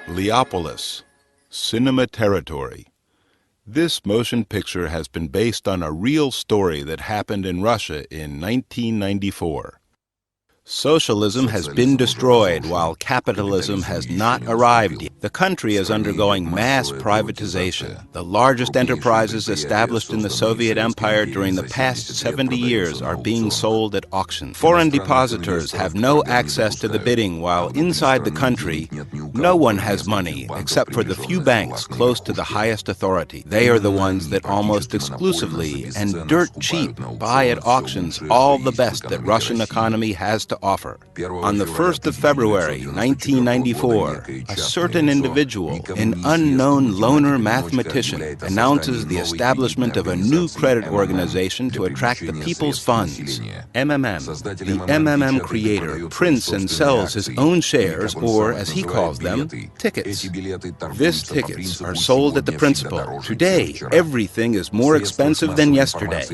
Leopolis, cinema territory. This motion picture has been based on a real story that happened in Russia in 1994. Socialism has been destroyed while capitalism has not arrived yet. The country is undergoing mass privatization. The largest enterprises established in the Soviet Empire during the past 70 years are being sold at auction. Foreign depositors have no access to the bidding, while inside the country, no one has money except for the few banks close to the highest authority. They are the ones that almost exclusively and dirt cheap buy at auctions all the best that Russian economy has to offer. On the 1st of February, 1994, a certain individual, an unknown loner mathematician, announces the establishment of a new credit organization to attract the people's funds. MMM, the MMM creator, prints and sells his own shares, or as he calls them, tickets. These tickets are sold at the principal. Today, everything is more expensive than yesterday.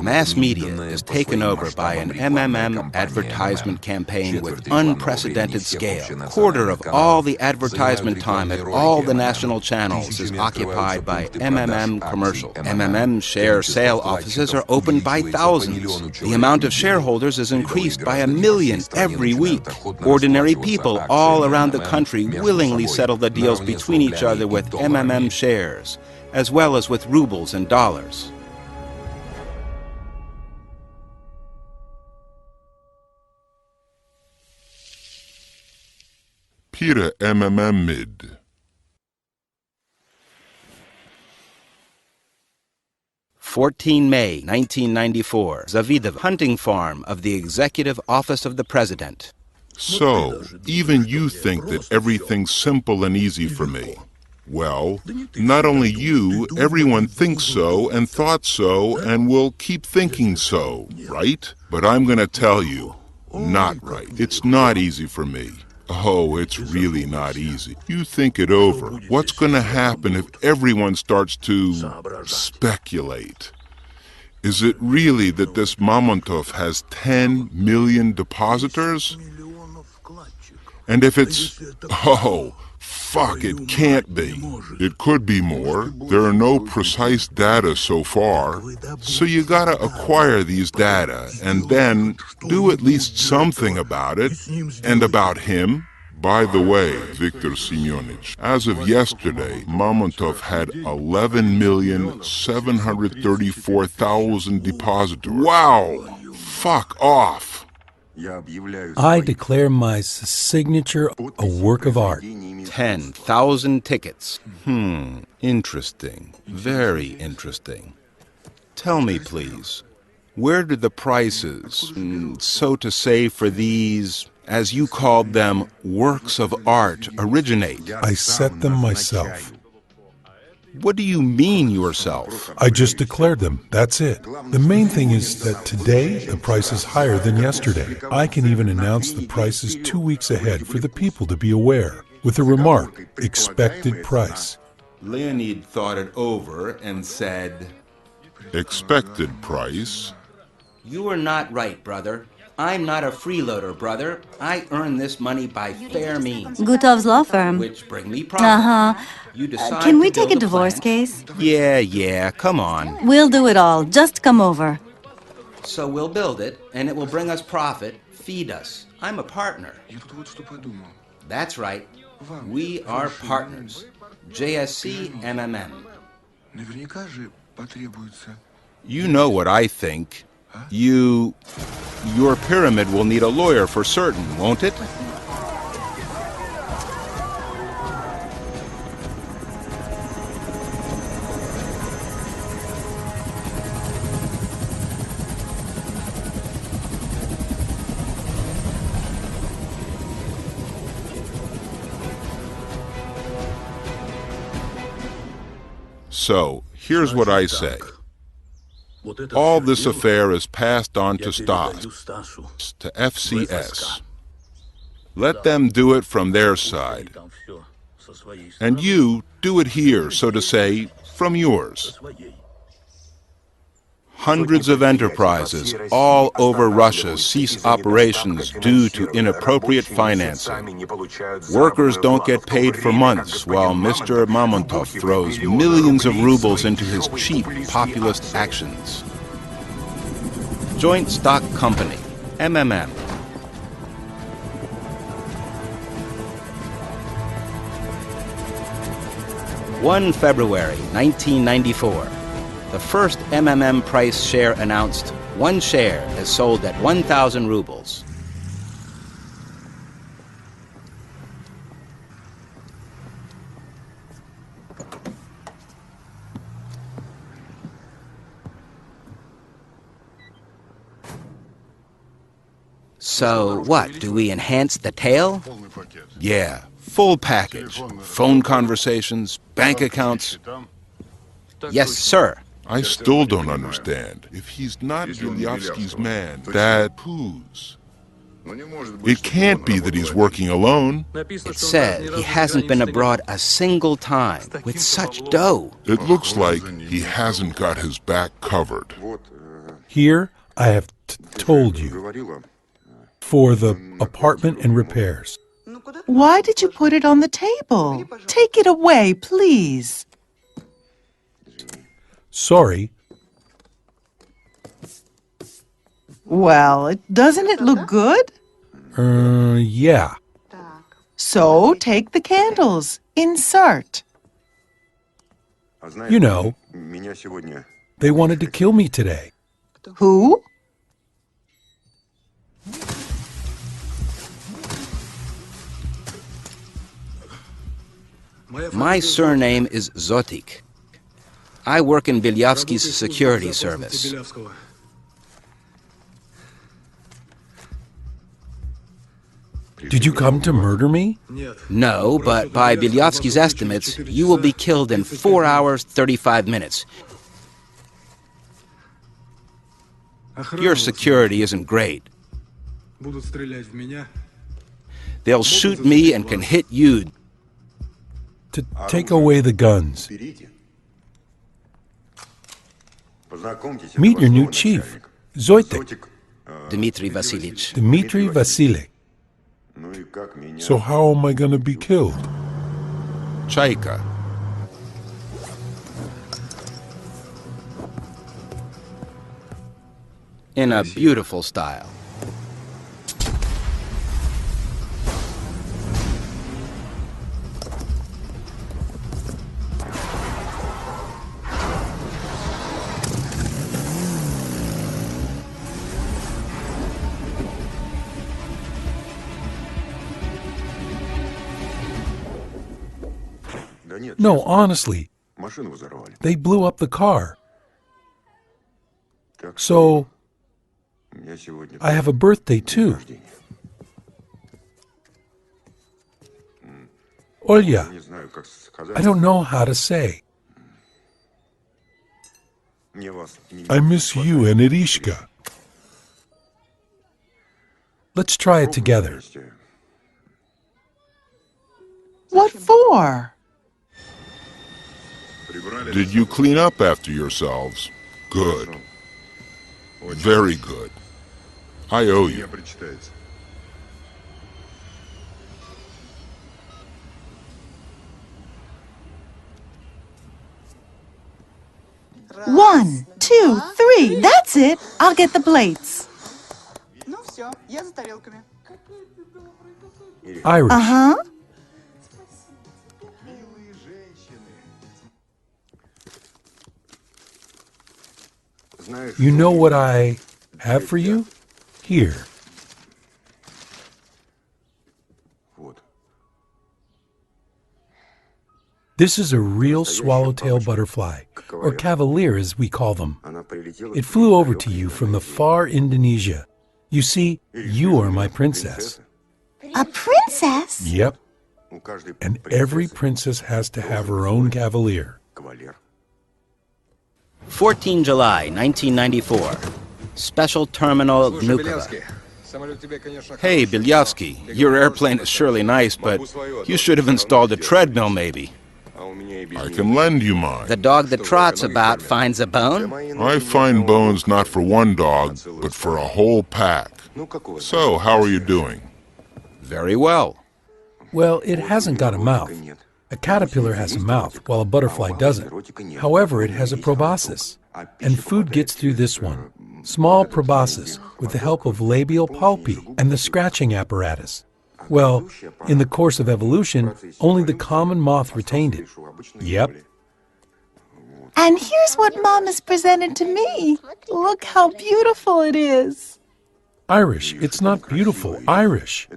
Mass media is taken over by an MMM advertisement campaign with unprecedented scale. A quarter of all the advertisement time at all the national channels is occupied by MMM commercials. MMM share sale offices are opened by thousands. The amount of shareholders is increased by 1 million every week. Ordinary people all around the country willingly settle the deals between each other with MMM shares, as well as with rubles and dollars. PiraMMMida. 14 May 1994, Zavidov, hunting farm of the Executive Office of the President. So, even you think that everything's simple and easy for me. Well, not only you, everyone thinks so and thought so and will keep thinking so, right? But I'm gonna tell you, not right. It's not easy for me. Oh, it's really not easy. You think it over. What's gonna happen if everyone starts to speculate? Is it really that this Mamontov has 10 million depositors? And if it's, oh, fuck, it can't be. It could be more. There are no precise data so far. So you gotta acquire these data and then do at least something about it and about him. By the way, Viktor Semyonovich, as of yesterday, Mamontov had 11,734,000 depositors. Wow! Fuck off! I declare my signature a work of art. 10,000 tickets. Interesting. Very interesting. Tell me, please, where did the prices, so to say, for these, as you called them, works of art originate? I set them myself. What do you mean yourself? I just declared them, that's it. The main thing is that today the price is higher than yesterday. I can even announce the prices 2 weeks ahead for the people to be aware, with a remark, expected price. Leonid thought it over and said, Expected price? "You are not right, brother. I'm not a freeloader, brother. I earn this money by fair means." Gutov's law firm. Which bring me profit. You decide Can we to take build a divorce plant. case? Yeah, come on. We'll do it all. Just come over. So we'll build it, and it will bring us profit, feed us. I'm a partner. That's right. We are partners. JSC MMM. You know what I think. Your pyramid will need a lawyer for certain, won't it? So, here's what I say. All this affair is passed on to Stas, to FCS. Let them do it from their side. And you do it here, so to say, from yours. Hundreds of enterprises all over Russia cease operations due to inappropriate financing. Workers don't get paid for months while Mr. Mamontov throws millions of rubles into his cheap populist actions. Joint Stock Company, MMM. February 1994. The first MMM price share announced. One share is sold at 1,000 rubles. So what, do we enhance the tail? Yeah, full package. Phone conversations, bank accounts. Yes, sir. I still don't understand. If he's not Ilyevsky's man, that whose? It can't be that he's working alone. It said he hasn't been abroad a single time with such dough. It looks like he hasn't got his back covered. Here, I have told you. For the apartment and repairs. Why did you put it on the table? Take it away, please. Sorry. Well, doesn't it look good? Yeah. So take the candles. Insert. You know, they wanted to kill me today. Who? My surname is Zotik. I work in Bilyavsky's security service. Did you come to murder me? No, but by Bilyavsky's estimates, you will be killed in 4 hours, 35 minutes. Your security isn't great. They'll shoot me and can hit you. To take away the guns. Meet your new chief, Zoitek. Dmitry Vasilyich. Dmitry Vasilyich. So how am I going to be killed? Chaika. In a beautiful style. No, honestly, they blew up the car. So, I have a birthday too. Olya, I don't know how to say. I miss you and Irishka. Let's try it together. What for? Did you clean up after yourselves? Good. Very good. I owe you. One, two, three. That's it. I'll get the plates. Irish. Uh-huh. You know what I have for you? Here. This is a real swallowtail butterfly, or cavalier as we call them. It flew over to you from the far Indonesia. You see, you are my princess. A princess? Yep. And every princess has to have her own cavalier. 14 July 1994. Special Terminal Vnukovo. Hey, Belyavsky, your airplane is surely nice, but you should have installed a treadmill maybe. I can lend you mine. The dog that trots about finds a bone? I find bones not for one dog, but for a whole pack. So, how are you doing? Very well. Well, it hasn't got a mouth. A caterpillar has a mouth, while a butterfly doesn't. However, it has a proboscis, and food gets through this one. Small proboscis, with the help of labial palpi and the scratching apparatus. Well, in the course of evolution, only the common moth retained it. Yep. And here's what Mom has presented to me. Look how beautiful it is. Irish. It's not beautiful. Irish.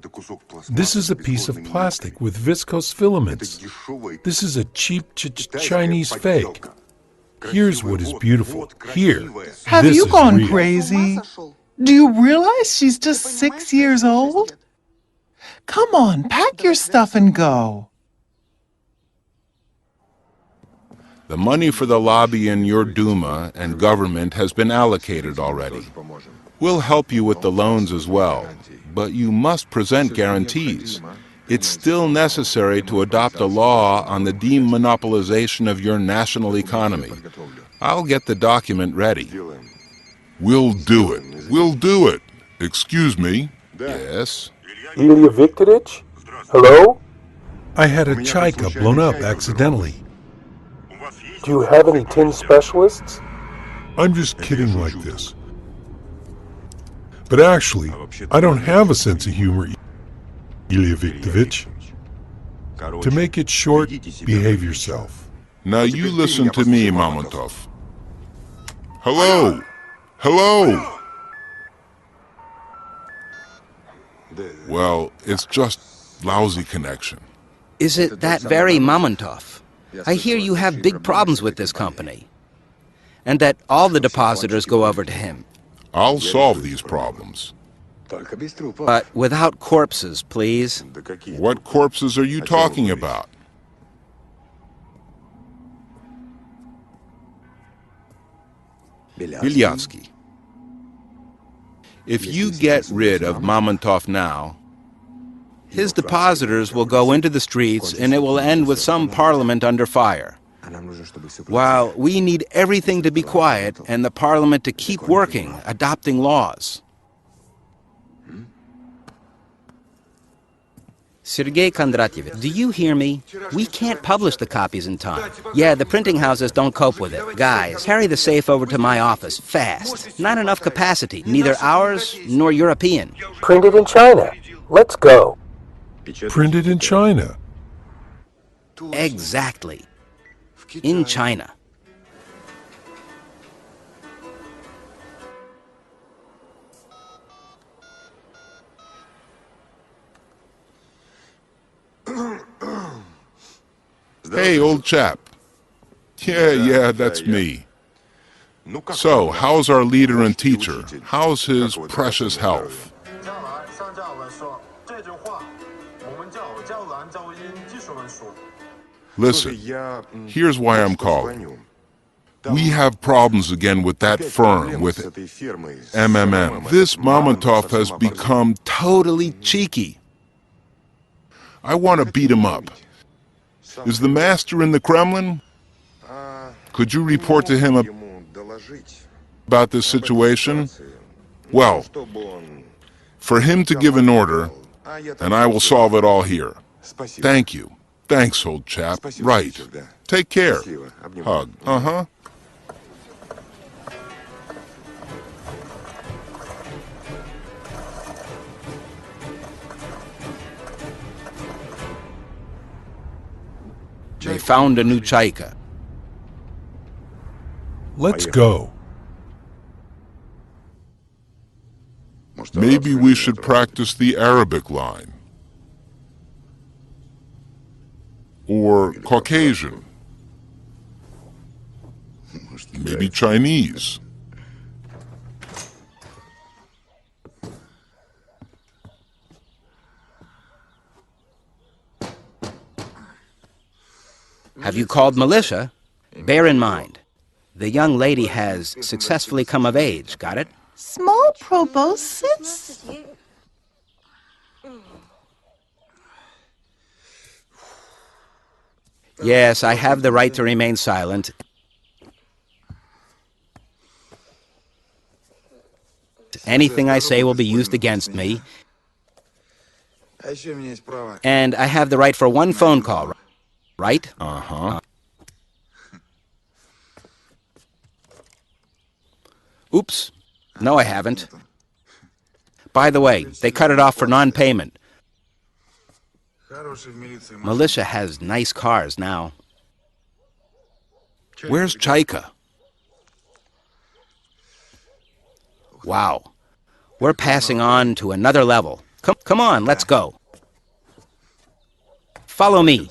This is a piece of plastic with viscose filaments. This is a cheap Chinese fake. Here's what is beautiful. Here. Have This you is gone real. crazy? Do you realize she's just 6 years old? Come on, pack your stuff and go. The money for the lobby in your Duma and government has been allocated already. We'll help you with the loans as well, but you must present guarantees. It's still necessary to adopt a law on the demonopolization of your national economy. I'll get the document ready. We'll do it. We'll do it. Excuse me. Yes? Ilya Viktorovich? Hello? I had a Chaika blown up accidentally. Do you have any tin specialists? I'm just kidding like this. But actually, I don't have a sense of humor, Ilya Viktorovich. To make it short, behave yourself. Now you listen to me, Mamontov. Hello! Hello! Well, it's just lousy connection. Is it that very Mamontov? I hear you have big problems with this company, and that all the depositors go over to him. I'll solve these problems. But without corpses, please. What corpses are you talking about? Belyavsky. If you get rid of Mamontov now, his depositors will go into the streets and it will end with some parliament under fire. While we need everything to be quiet and the parliament to keep working, adopting laws. Sergey Kondratyevich, do you hear me? We can't publish the copies in time. Yeah, the printing houses don't cope with it. Guys, carry the safe over to my office, fast. Not enough capacity, neither ours nor European. Printed in China. Let's go. Printed in China. Exactly. In China. Hey, old chap. Yeah, that's me. So, how's our leader and teacher? How's his precious health? Listen, here's why I'm calling. We have problems again with that firm, with MMM. This Mamontov has become Totally cheeky. I want to beat him up. Is the master in the Kremlin? Could you report to him about this situation? Well, for him to give an order, and I will solve it all here. Thank you. Thanks, old chap. Right. Take care. Hug. Uh-huh. They found a new Chaika. Let's go. Maybe we should practice the Arabic line. Or Caucasian. Maybe Chinese. Have you called militia? Bear in mind, The young lady has successfully come of age. Got it? Small proboscis? Yes, I have the right to remain silent. Anything I say will be used against me. And I have the right for one phone call, right? Uh-huh. Oops. No, I haven't. By the way, they cut it off for non-payment. Militia has nice cars now. Where's Chaika? Wow. We're passing on to another level. Come on, let's go. Follow me.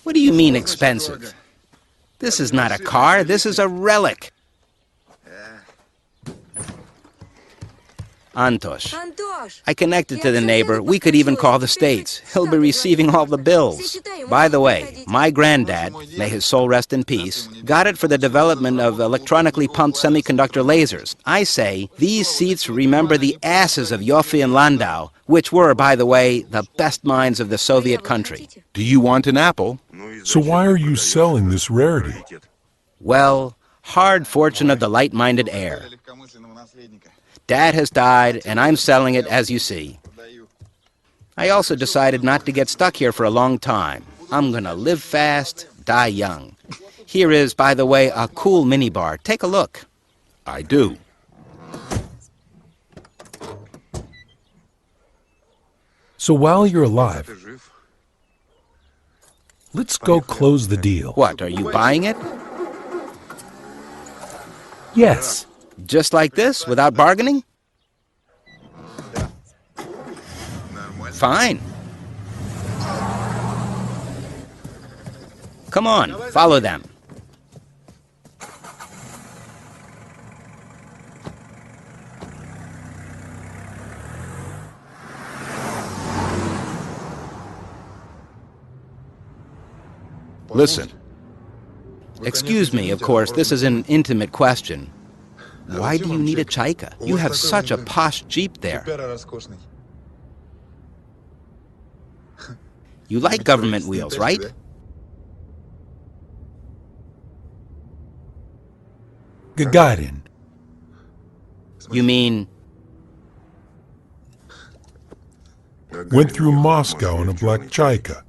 What do you mean expensive? This is not a car, this is a relic. Antosh. I connected to the neighbor. We could even call the States. He'll be receiving all the bills. By the way, my granddad, may his soul rest in peace, got it for the development of electronically pumped semiconductor lasers. I say, these seats remember the asses of Yoffe and Landau, which were, by the way, the best minds of the Soviet country. Do you want an apple? So why are you selling this rarity? Well, hard fortune of the light-minded heir. Dad has died, and I'm selling it, as you see. I also decided not to get stuck here for a long time. I'm gonna live fast, die young. Here is, by the way, a cool minibar. Take a look. I do. So while you're alive, let's go close the deal. What, are you buying it? Yes. Just like this, without bargaining? Fine. Come on, follow them. Listen. Excuse me, of course, this is an intimate question. Why do you need a Chaika? You have such a posh Jeep there. You like government wheels, right? Gagarin. You mean... Went through Moscow in a black Chaika.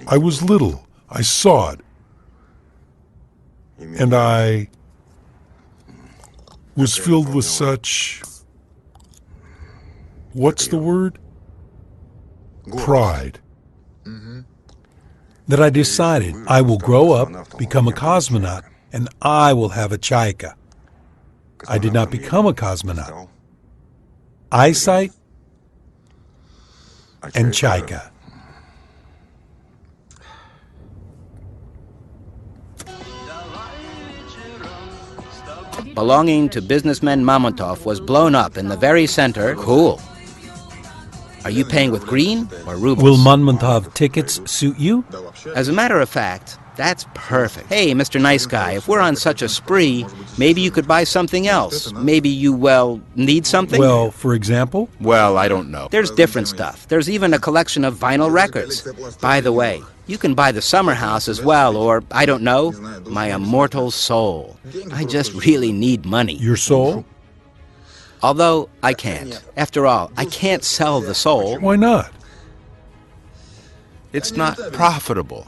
I was little. I saw it. And I was filled with such... What's the word? Pride. That I decided I will grow up, become a cosmonaut, and I will have a Chaika. I did not become a cosmonaut. Eyesight and Chaika. Belonging to businessman Mamontov was blown up in the very center. Cool. Are you paying with green or rubles? Will Mamontov tickets suit you? As a matter of fact, that's perfect. Hey, Mr. Nice Guy, if we're on such a spree, maybe you could buy something else. Maybe you, well, need something? Well, for example? Well, I don't know. There's different stuff. There's even a collection of vinyl records. By the way, you can buy the summer house as well, or, I don't know, my immortal soul. I just really need money. Your soul? Although, I can't. After all, I can't sell the soul. Why not? It's not profitable.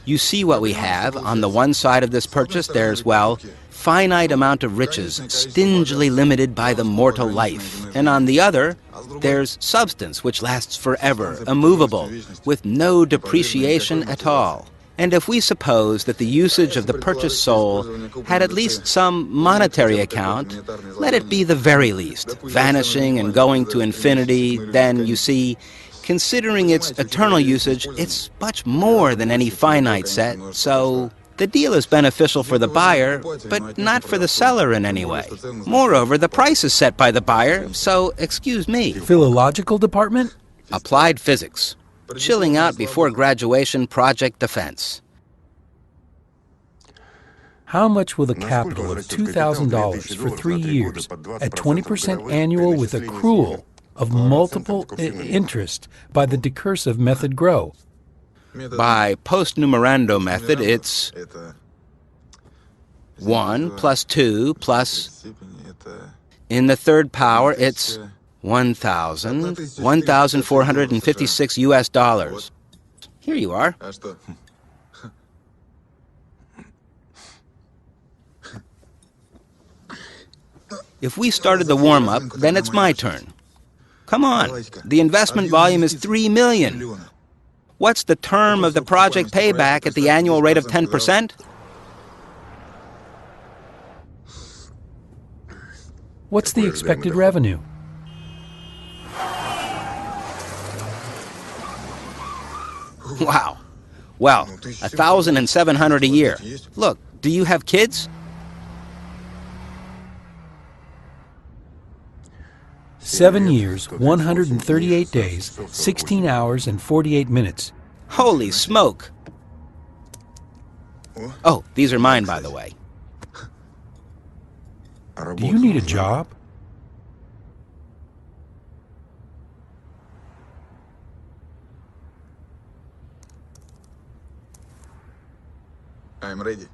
You see what we have. On the one side of this purchase, there's, well, finite amount of riches, stingily limited by the mortal life. And on the other, there's substance which lasts forever, immovable, with no depreciation at all. And if we suppose that the usage of the purchased soul had at least some monetary account, let it be the very least, vanishing and going to infinity, then, you see, considering its eternal usage, it's much more than any finite set, so The deal is beneficial for the buyer, but not for the seller in any way. Moreover, the price is set by the buyer, so excuse me. Philological department? Applied physics. Chilling out before graduation project defense. How much will the capital of $2,000 for 3 years at 20% annual with accrual of multiple interest by the decursive method grow? By post-numerando method, it's 1 plus 2 plus... In the third power, it's 1,456 US dollars. Here you are. If we started the warm-up, then it's my turn. Come on, the investment volume is 3 million. What's the term of the project payback at the annual rate of 10%? What's the expected revenue? Wow. Well, 1,700 a year. Look, do you have kids? Seven years, 138 days, 16 hours, and 48 minutes. Holy smoke! Oh, these are mine, by the way. Do you need a job? I'm ready.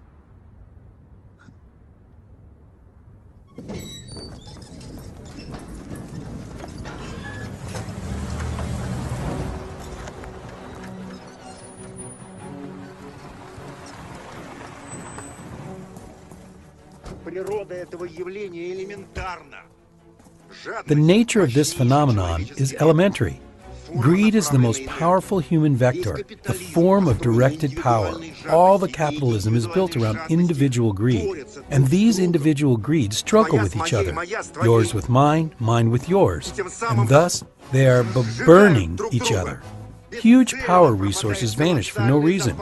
The nature of this phenomenon is elementary. Greed is the most powerful human vector, the form of directed power. All the capitalism is built around individual greed, and these individual greeds struggle with each other, yours with mine, mine with yours, and thus they are burning each other. Huge power resources vanish for no reason.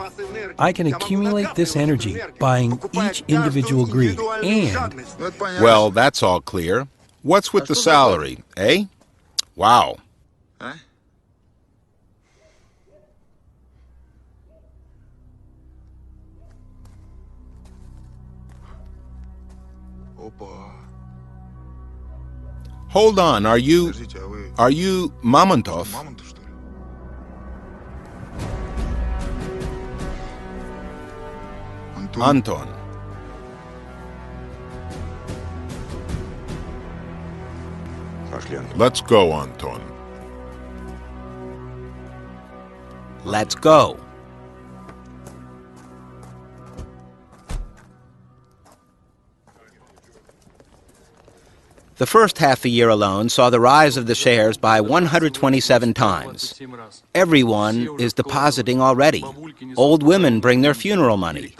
I can accumulate this energy, buying each individual greed, and... Well, that's all clear. What's with the salary, eh? Wow. Hold on, are you Mamontov? Anton. Let's go, Anton. Let's go. The first half a year alone saw the rise of the shares by 127 times. Everyone is depositing already. Old women bring their funeral money.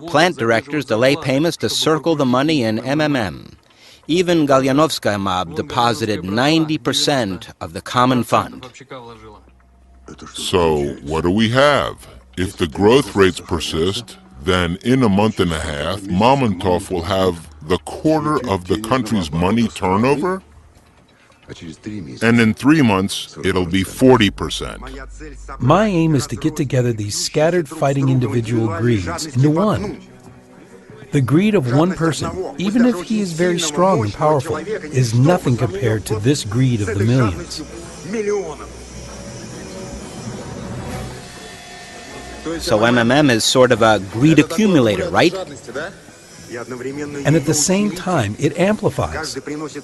Plant directors delay payments to circle the money in MMM. Even Galyanovskaya mob deposited 90% of the common fund. So, what do we have? If the growth rates persist, then in a month and a half, Mamontov will have the quarter of the country's money turnover? And in 3 months, it'll be 40%. My aim is to get together these scattered fighting individual greeds into one. The greed of one person, even if he is very strong and powerful, is nothing compared to this greed of the millions. So MMM is sort of a greed accumulator, right? And at the same time, it amplifies.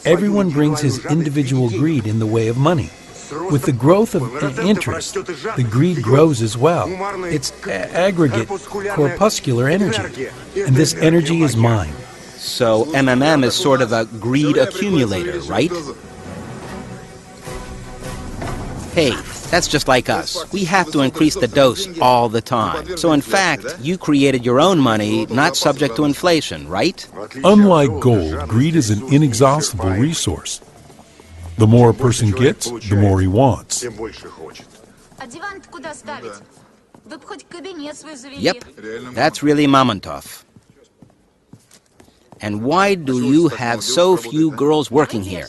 Everyone brings his individual greed in the way of money. With the growth of interest, the greed grows as well. It's aggregate corpuscular energy, and this energy is mine. So MMM is sort of a greed accumulator, right? Hey, that's just like us. We have to increase the dose all the time. So in fact, you created your own money, not subject to inflation, right? Unlike gold, greed is an inexhaustible resource. The more a person gets, the more he wants. Yep, that's really Mamontov. And why do you have so few girls working here?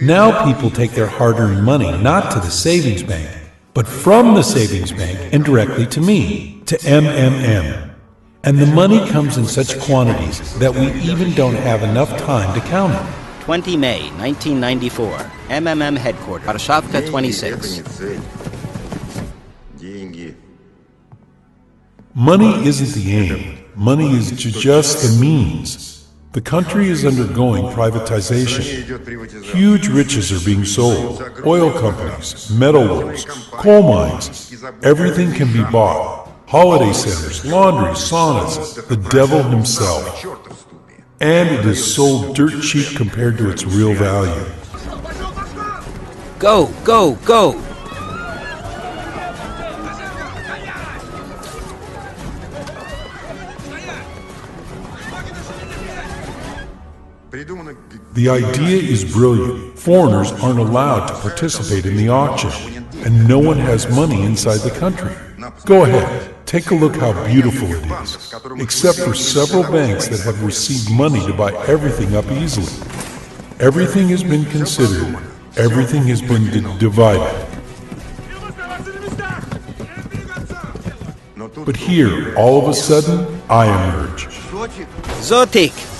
Now people take their hard-earned money not to the savings bank, but from the savings bank and directly to me, to MMM. And the money comes in such quantities that we even don't have enough time to count it. 20 May 1994, MMM headquarters, Warshavka 26. Money isn't the aim. Money is just the means. The country is undergoing privatization. Huge riches are being sold. Oil companies, metalworks, coal mines. Everything can be bought. Holiday centers, laundry, saunas, the devil himself. And it is sold dirt cheap compared to its real value. Go, go, go! The idea is brilliant. Foreigners aren't allowed to participate in the auction, and no one has money inside the country. Go ahead, take a look how beautiful it is, except for several banks that have received money to buy everything up easily. Everything has been considered. Everything has been divided. But here, all of a sudden, I emerge. Zotik!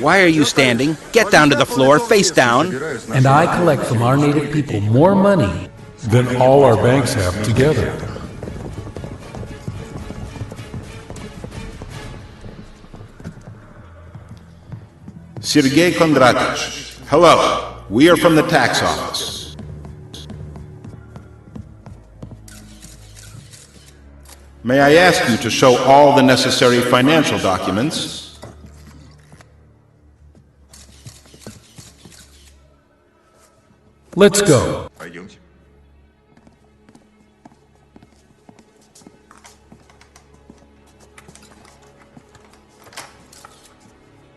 Why are you standing? Get down to the floor, face down. And I collect from our native people more money than all our banks have together. Sergey Kondratych. Hello. We are from the tax office. May I ask you to show all the necessary financial documents? Let's go.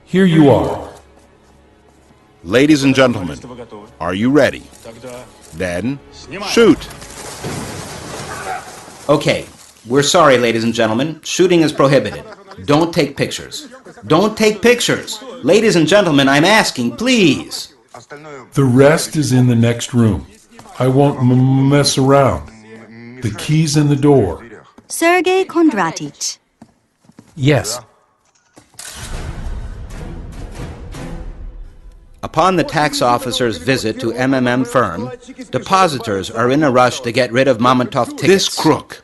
Here you are. Ladies and gentlemen, are you ready? Then, shoot! Okay, we're sorry, ladies and gentlemen. Shooting is prohibited. Don't take pictures. Don't take pictures! Ladies and gentlemen, I'm asking, please! The rest is in the next room. I won't mess around. The key's in the door. Sergey Kondratych. Yes. Upon the tax officer's visit to MMM firm, depositors are in a rush to get rid of Mamontov tickets. This crook,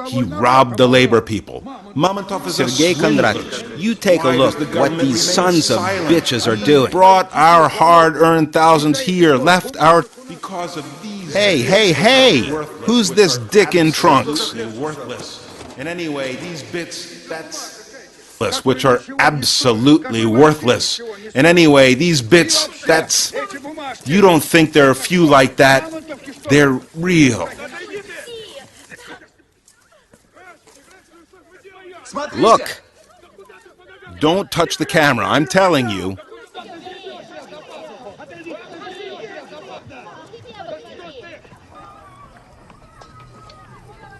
he robbed the labor people. Mamontov is Sergey Kondratych, you take a look at what these sons of bitches are doing. Brought our hard-earned thousands here, left our... Because of these... Hey! Who's this dick in trunks? Worthless. And anyway, these bits, that's... which are absolutely worthless. And anyway, these bits, that's... You don't think there are a few like that? They're real. Look! Don't touch the camera, I'm telling you.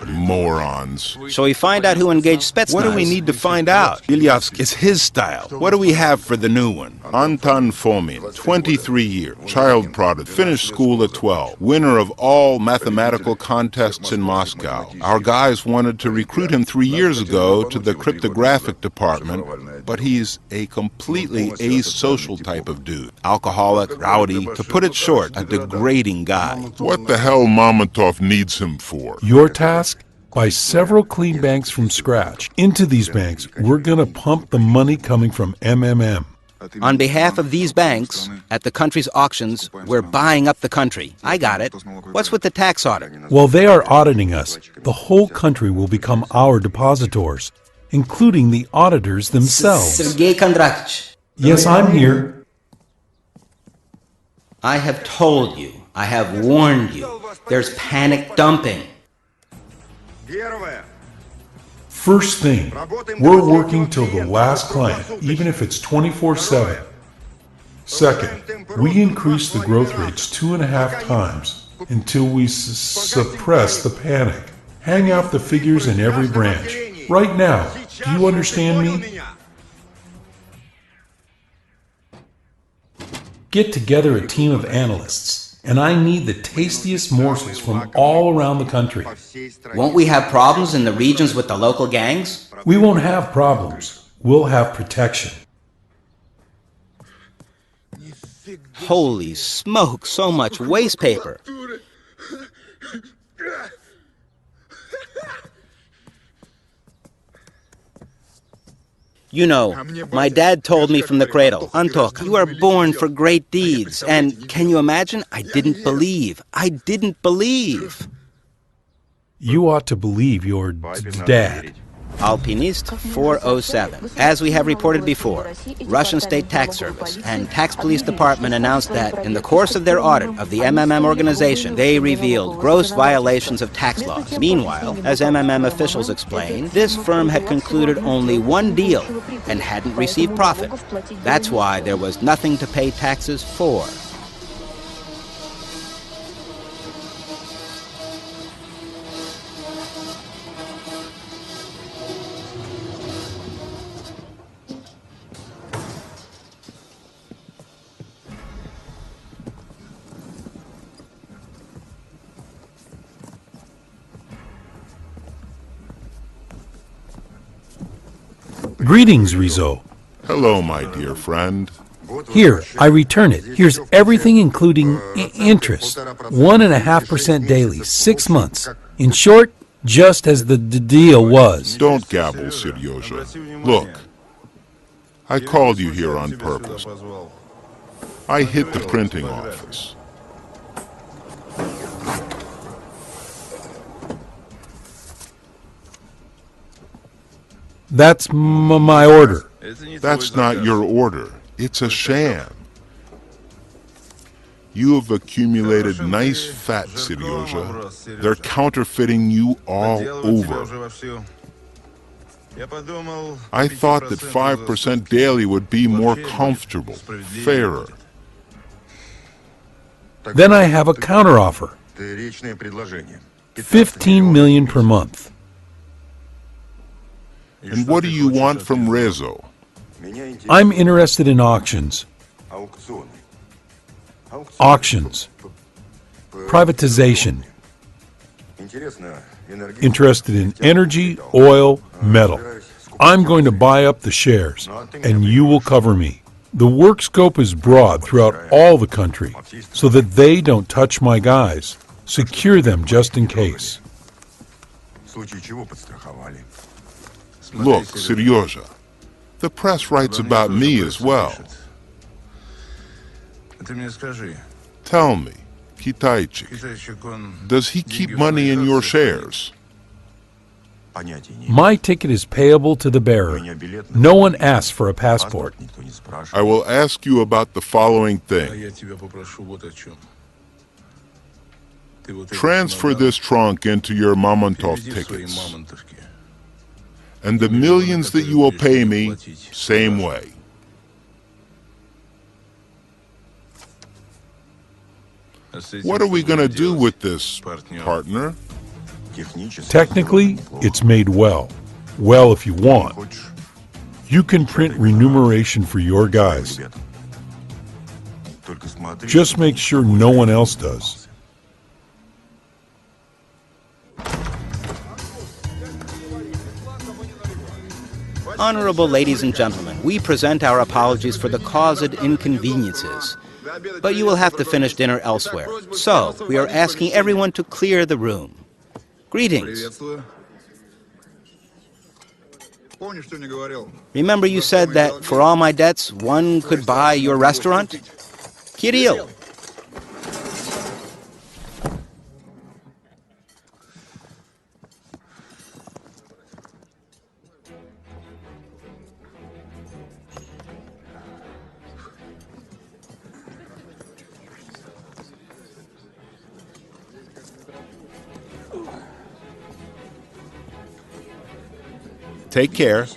Morons. So we find out who engaged Spetsnaz. What do we need to find out? Ilyovsk is his style. What do we have for the new one? Anton Fomin, 23 years, child prodigy, finished school at 12, winner of all mathematical contests in Moscow. Our guys wanted to recruit him 3 years ago to the cryptographic department, but he's a completely asocial type of dude. Alcoholic, rowdy, to put it short, a degrading guy. What the hell Mamontov needs him for? Your task? Buy several clean banks from scratch. Into these banks, we're going to pump the money coming from MMM. On behalf of these banks, at the country's auctions, we're buying up the country. I got it. What's with the tax audit? While they are auditing us, the whole country will become our depositors. including the auditors themselves. Sergey Kondratich. Yes, I'm here. I have told you, I have warned you, there's panic dumping. First thing, we're working till the last client, even if it's 24/7. Second, we increase the growth rates 2.5 times until we suppress the panic. Hang out the figures in every branch. Right now, do you understand me? Get together a team of analysts, and I need the tastiest morsels from all around the country. Won't we have problems in the regions with the local gangs? We won't have problems. We'll have protection. Holy smoke, so much waste paper. You know, my dad told me from the cradle, Antok, you are born for great deeds. And can you imagine? I didn't believe. I didn't believe. You ought to believe your dad. Alpinist 407. As we have reported before, Russian State Tax Service and Tax Police Department announced that in the course of their audit of the MMM organization, they revealed gross violations of tax laws. Meanwhile, as MMM officials explained, this firm had concluded only one deal and hadn't received profit. That's why there was nothing to pay taxes for. Greetings, Rizzo. Hello, my dear friend. Here, I return it. Here's everything including interest. 1.5% daily, 6 months. In short, just as the deal was. Don't gabble, Seryoja. Look, I called you here on purpose. I hit the printing office. That's my order. That's not your order. It's a sham. You have accumulated nice fat, Seryoja. They're counterfeiting you all over. I thought that 5% daily would be more comfortable, fairer. Then I have a counteroffer. 15 million per month. And what do you want from Rezo? I'm interested in auctions. Auctions. Privatization. Interested in energy, oil, metal. I'm going to buy up the shares, and you will cover me. The work scope is broad throughout all the country, so that they don't touch my guys. Secure them just in case. Look, Seryoja, the press writes about me as well. Tell me, Kitaichik, does he keep money in your shares? My ticket is payable to the bearer. No one asks for a passport. I will ask you about the following thing. Transfer this trunk into your Mamontov tickets. And the millions that you will pay me, same way. What are we going to do with this, partner? Technically, it's made well. Well, if you want. You can print remuneration for your guys. Just make sure no one else does. Honorable ladies and gentlemen, we present our apologies for the caused inconveniences. But you will have to finish dinner elsewhere. So, we are asking everyone to clear the room. Greetings. Remember you said that for all my debts, one could buy your restaurant? Kirill. Take care.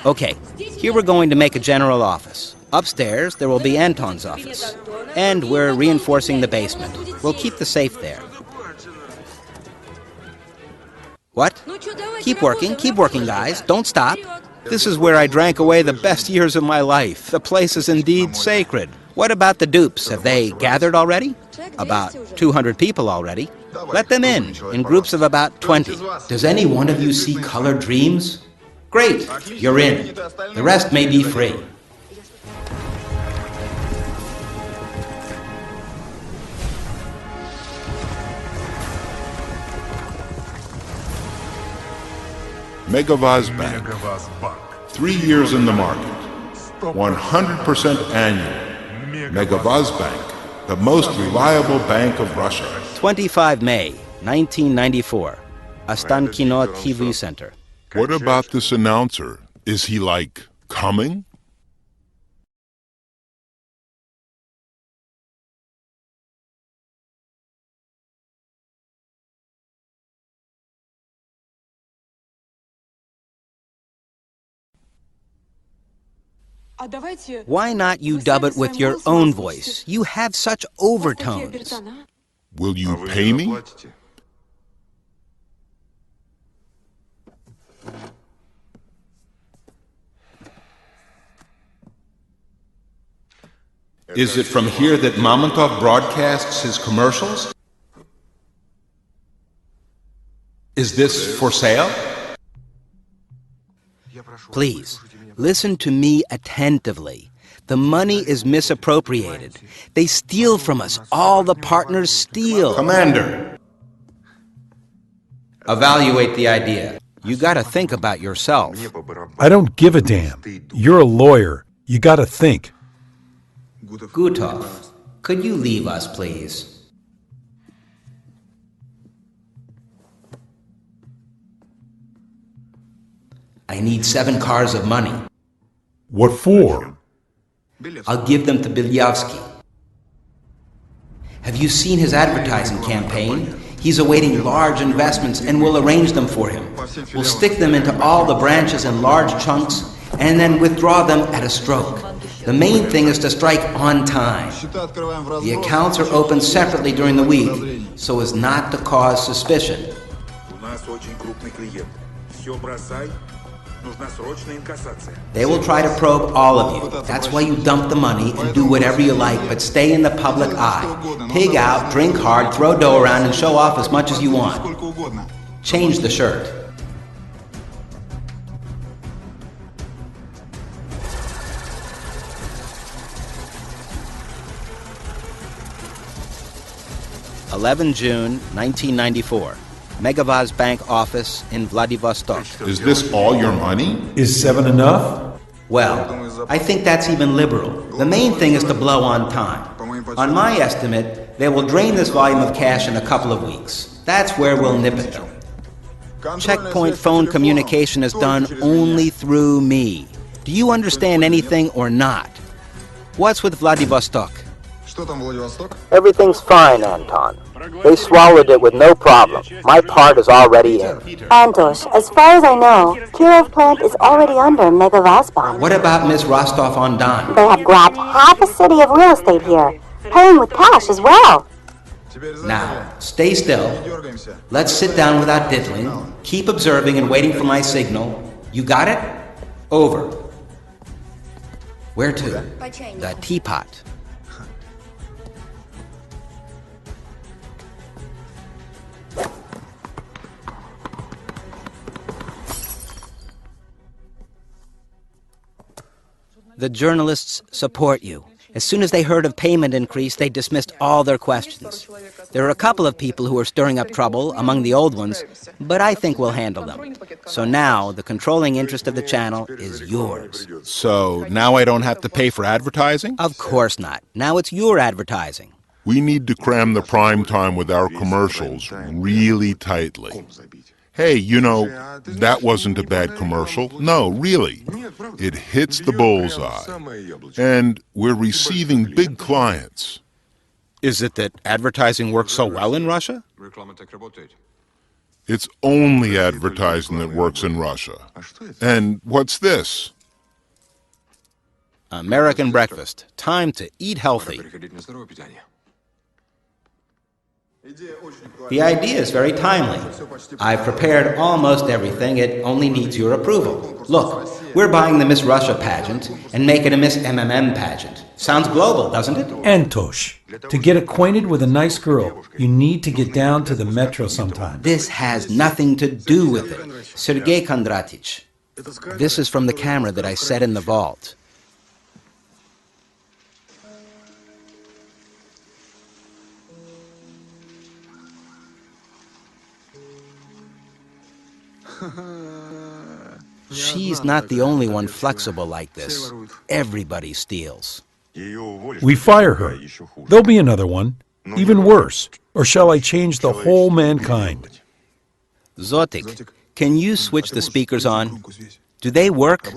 Okay, here we're going to make a general office. Upstairs, there will be Anton's office. And we're reinforcing the basement. We'll keep the safe there. What? Keep working, guys. Don't stop. This is where I drank away the best years of my life. The place is indeed sacred. What about the dupes? Have they gathered already? About 200 people already. Let them in groups of about 20. Does any one of you see colored dreams? Great, you're in. The rest may be free. Megavaz Bank. 3 years in the market. 100% annual. Megavaz Bank, the most reliable bank of Russia. 25 May, 1994. Ostankino TV Center. What about this announcer? Is he, like, coming? Why not you dub it with your own voice? You have such overtones. Will you pay me? Is it from here that Mamontov broadcasts his commercials? Is this for sale? Please, listen to me attentively. The money is misappropriated. They steal from us. All the partners steal. Commander, evaluate the idea. You gotta think about yourself. I don't give a damn. You're a lawyer. You gotta think. Gutov, could you leave us, please? I need 7 cars of money. What for? I'll give them to Bilyavsky. Have you seen his advertising campaign? He's awaiting large investments and we'll arrange them for him. We'll stick them into all the branches in large chunks and then withdraw them at a stroke. The main thing is to strike on time. The accounts are opened separately during the week so as not to cause suspicion. They will try to probe all of you. That's why you dump the money and do whatever you like, but stay in the public eye. Pig out, drink hard, throw dough around, and show off as much as you want. Change the shirt. June 1994. Megavaz Bank office in Vladivostok. Is this all your money? Is 7 enough? Well, I think that's even liberal. The main thing is to blow on time. On my estimate, they will drain this volume of cash in a couple of weeks. That's where we'll nip it though. Checkpoint phone communication is done only through me. Do you understand anything or not? What's with Vladivostok? Everything's fine, Anton. They swallowed it with no problem. My part is already in. Antosh, as far as I know, Kirov plant is already under Megavazban. What about Miss Rostov-on-Don? They have grabbed half a city of real estate here, paying with cash as well. Now, stay still. Let's sit down without diddling. Keep observing and waiting for my signal. You got it? Over. Where to? The teapot. The journalists support you. As soon as they heard of payment increase, they dismissed all their questions. There are a couple of people who are stirring up trouble among the old ones, but I think we'll handle them. So now, the controlling interest of the channel is yours. So now I don't have to pay for advertising? Of course not. Now it's your advertising. We need to cram the prime time with our commercials really tightly. Hey, you know, that wasn't a bad commercial. No, really. It hits the bullseye. And we're receiving big clients. Is it that advertising works so well in Russia? It's only advertising that works in Russia. And what's this? American breakfast. Time to eat healthy. The idea is very timely. I've prepared almost everything. It only needs your approval. Look, we're buying the Miss Russia pageant and making a Miss MMM pageant. Sounds global, doesn't it? Antosh, to get acquainted with a nice girl, you need to get down to the metro sometime. This has nothing to do with it. Sergey Kondratich. This is from the camera that I set in the vault. She's not the only one flexible like this. Everybody steals. We fire her. There'll be another one, even worse. Or shall I change the whole mankind? Zotik, can you switch the speakers on? Do they work?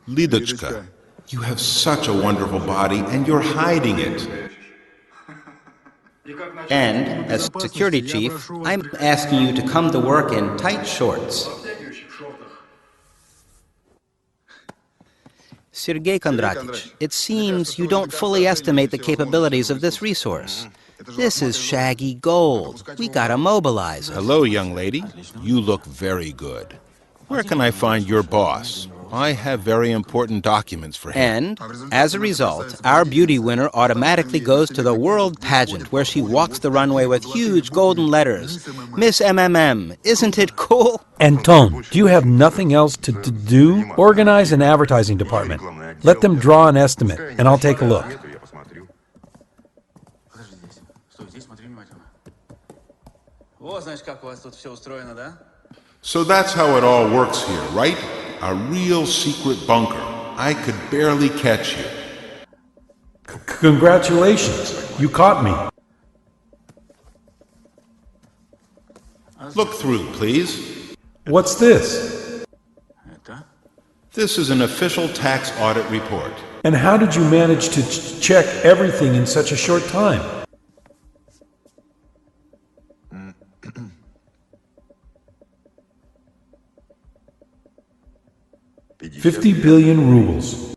Lidochka, you have such a wonderful body and you're hiding it. And, as security chief, I'm asking you to come to work in tight shorts. Sergey Kondratich, it seems you don't fully estimate the capabilities of this resource. This is shaggy gold. We gotta mobilize it. Hello, young lady. You look very good. Where can I find your boss? I have very important documents for him. And, as a result, our beauty winner automatically goes to the world pageant where she walks the runway with huge golden letters. Miss MMM, isn't it cool? Anton, do you have nothing else to do? Organize an advertising department. Let them draw an estimate, and I'll take a look. So that's how it all works here, right? A real secret bunker. I could barely catch you. Congratulations, you caught me. Look through, please. What's this? This is an official tax audit report. And how did you manage to check everything in such a short time? $50 billion rubles.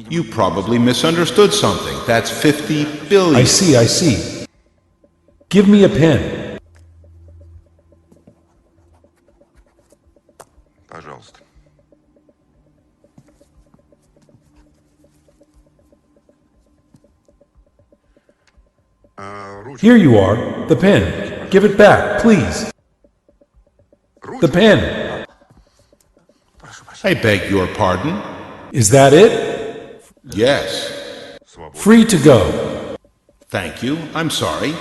You probably misunderstood something. That's 50 billion. I see. Give me a pen. Пожалуйста. Here you are, the pen. Give it back, please. The pen. I beg your pardon? Is that it? Yes. Free to go. Thank you. I'm sorry.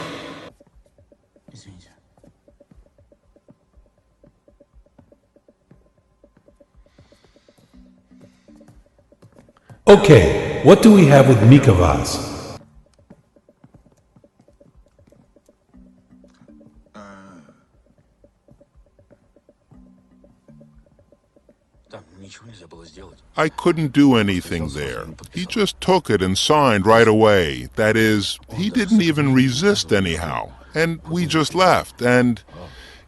Okay, what do we have with Mikavas? I couldn't do anything there. He just took it and signed right away. That is, he didn't even resist anyhow. And we just left, and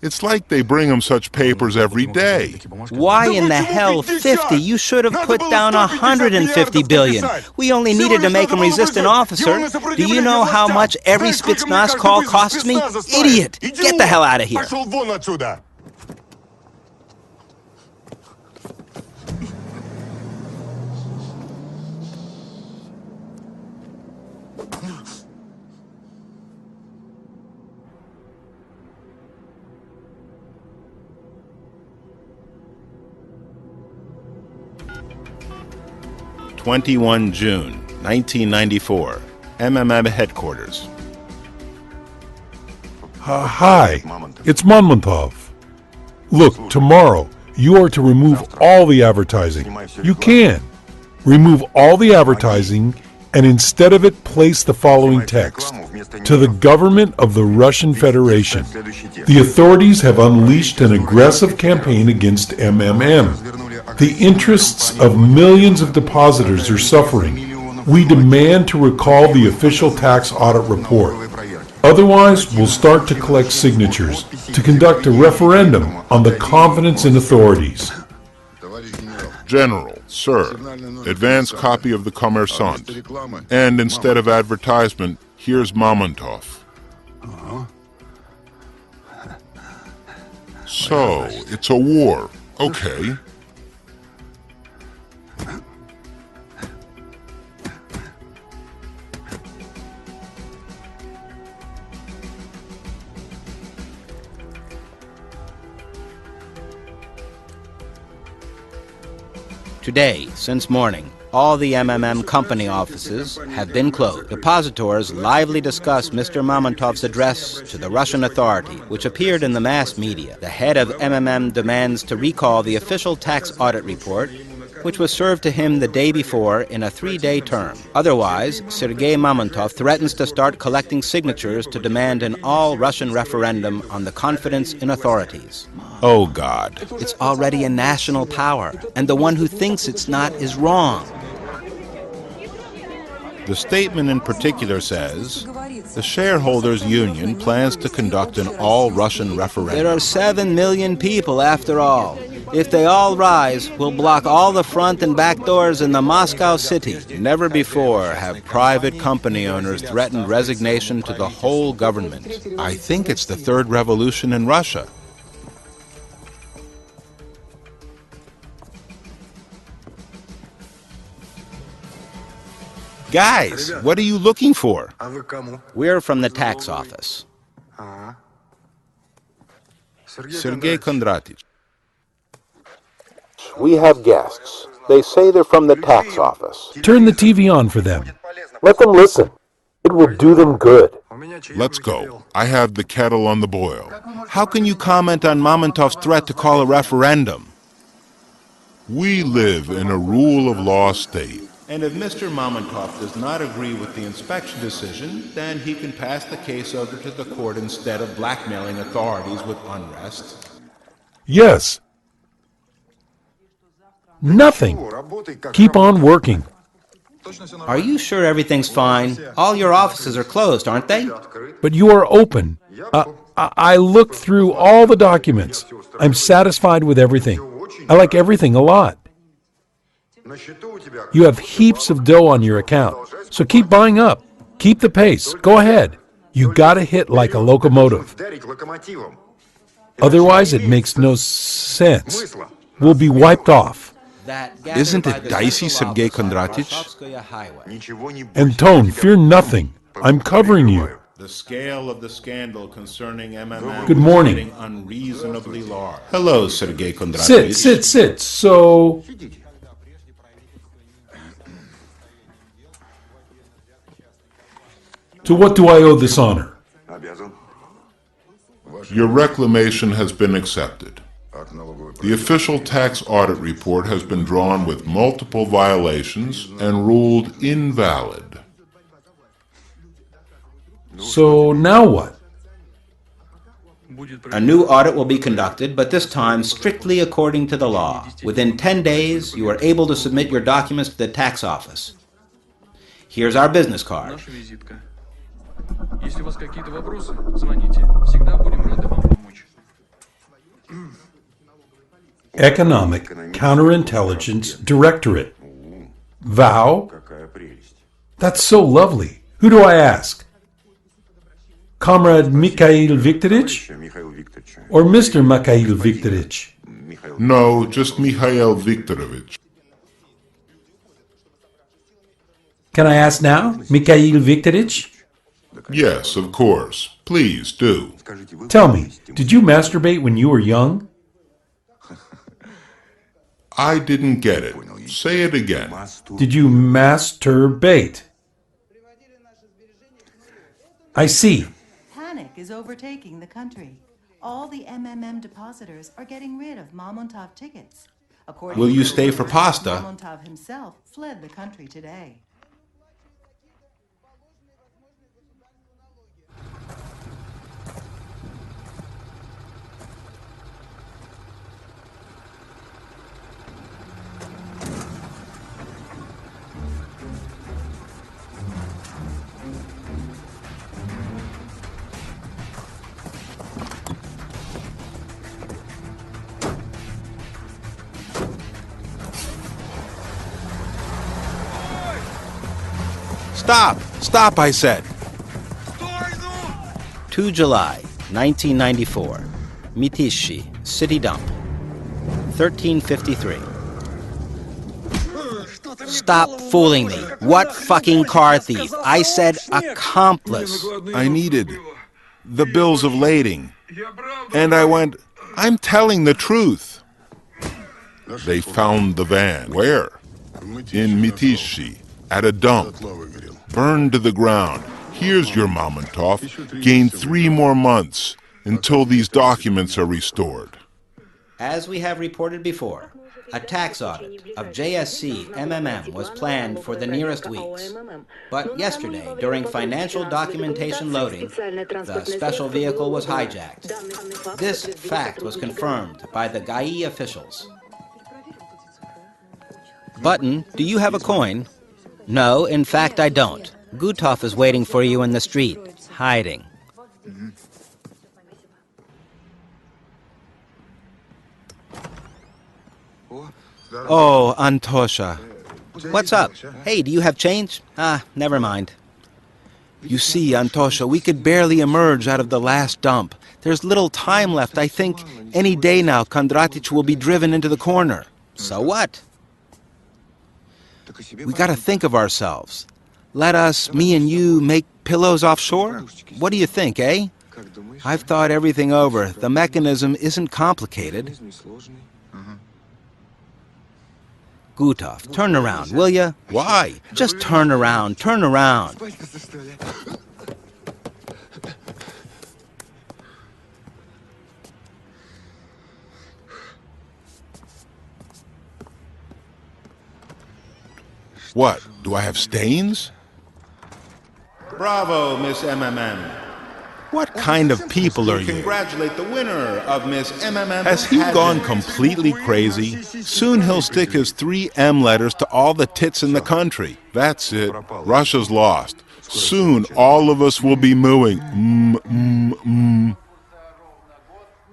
it's like they bring him such papers every day. Why in the hell 50? You should have put down 150 billion. We only needed to make him resist an officer. Do you know how much every Spetsnaz call costs me? Idiot! Get the hell out of here. June 1994, MMM headquarters. Hi, it's Monmontov. Look, tomorrow you are to remove all the advertising. You can. Remove all the advertising and instead of it place the following text: to the government of the Russian Federation. The authorities have unleashed an aggressive campaign against MMM. The interests of millions of depositors are suffering. We demand to recall the official tax audit report. Otherwise, we'll start to collect signatures to conduct a referendum on the confidence in authorities. General, sir, advance copy of the Kommersant. And instead of advertisement, here's Mamontov. So, it's a war. Okay. Today, since morning, all the MMM company offices have been closed. Depositors lively discuss Mr. Mamontov's address to the Russian authority, which appeared in the mass media. The head of MMM demands to recall the official tax audit report, which was served to him the day before in a 3-day term. Otherwise, Sergey Mamontov threatens to start collecting signatures to demand an all-Russian referendum on the confidence in authorities. Oh, God. It's already a national power, and the one who thinks it's not is wrong. The statement in particular says, the shareholders' union plans to conduct an all-Russian referendum. There are 7 million people, after all. If they all rise, we'll block all the front and back doors in the Moscow city. Never before have private company owners threatened resignation to the whole government. I think it's the third revolution in Russia. Guys, what are you looking for? We're from the tax office. Sergey Kondratich. We have guests. They say they're from the tax office. Turn the TV on for them. Let them listen. It will do them good. Let's go. I have the kettle on the boil. How can you comment on Mamontov's threat to call a referendum? We live in a rule of law state. And if Mr. Mamontov does not agree with the inspection decision, then he can pass the case over to the court instead of blackmailing authorities with unrest. Yes. Nothing. Keep on working. Are you sure everything's fine? All your offices are closed, aren't they? But you are open. I looked through all the documents. I'm satisfied with everything. I like everything a lot. You have heaps of dough on your account, so keep buying up. Keep the pace. Go ahead. You gotta hit like a locomotive. Otherwise, it makes no sense. We'll be wiped off. Isn't it dicey, Sergey Kondratich? Anton, fear nothing. I'm covering you. The scale of the scandal concerning MMM Good morning. is getting unreasonably large. Hello, Sergey Kondratich. Sit. So... To what do I owe this honor? Your reclamation has been accepted. The official tax audit report has been drawn with multiple violations and ruled invalid. So now what? A new audit will be conducted, but this time strictly according to the law. Within 10 days, you are able to submit your documents to the tax office. Here's our business card. Если у вас какие-то вопросы, звоните. Всегда будем рады вам помочь. Economic Counterintelligence Directorate. Vow? That's so lovely. Who do I ask? Comrade Mikhail Viktorovich? Or Mr. Mikhail Viktorovich? No, just Mikhail Viktorovich. Can I ask now, Mikhail Viktorovich? Yes, of course. Please do. Tell me, did you masturbate when you were young? I didn't get it. Say it again. Did you masturbate? I see. Panic is overtaking the country. All the MMM depositors are getting rid of Mamontov tickets. Will you stay for pasta? Mamontov himself fled the country today. Stop! Stop, I said! 2 July, 1994. Mitishi, city dump. 1353. Stop fooling me. What fucking car thief? I said accomplice. I needed the bills of lading. And I went, I'm telling the truth. They found the van. Where? In Mitishi, at a dump. Burned to the ground. Here's your Mamontov. Gain 3 more months until these documents are restored. As we have reported before, a tax audit of JSC MMM was planned for the nearest weeks. But yesterday, during financial documentation loading, the special vehicle was hijacked. This fact was confirmed by the GAI officials. Button, do you have a coin? No, in fact, I don't. Gutov is waiting for you in the street, hiding. Oh, Antosha. What's up? Hey, do you have change? Ah, never mind. You see, Antosha, we could barely emerge out of the last dump. There's little time left. I think any day now Kondratic will be driven into the corner. So what? We gotta think of ourselves. Let us, me and you, make pillows offshore? What do you think, eh? I've thought everything over. The mechanism isn't complicated. Gutov, turn around, will ya? Why? Just turn around, turn around. What? Do I have stains? Bravo, Miss MMM. What kind of people are you? Congratulate the winner of Miss MMM. Has he gone completely crazy? Soon he'll stick his 3 M letters to all the tits in the country. That's it. Russia's lost. Soon all of us will be mooing.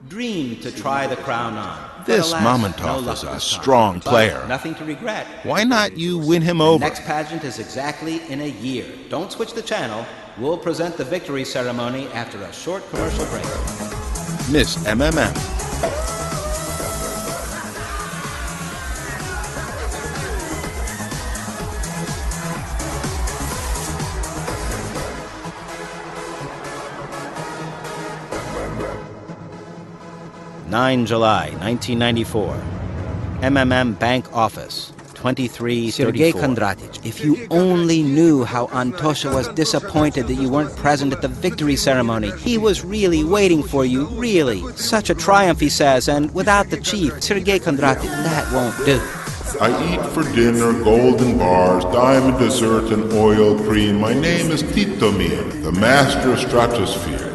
Dream to try the crown on. This Mamontov is a strong player. Nothing to regret. Why not you win him over? The next pageant is exactly in a year. Don't switch the channel. We'll present the victory ceremony after a short commercial break. Miss MMM. July 1994. MMM Bank Office, 2334. Sergey Kondratic, if you only knew how Antosha was disappointed that you weren't present at the victory ceremony. He was really waiting for you, really. Such a triumph, he says, and without the chief, Sergey Kondratic, that won't do. I eat for dinner golden bars, diamond dessert, and oil cream. My name is Titomir, the master of stratosphere.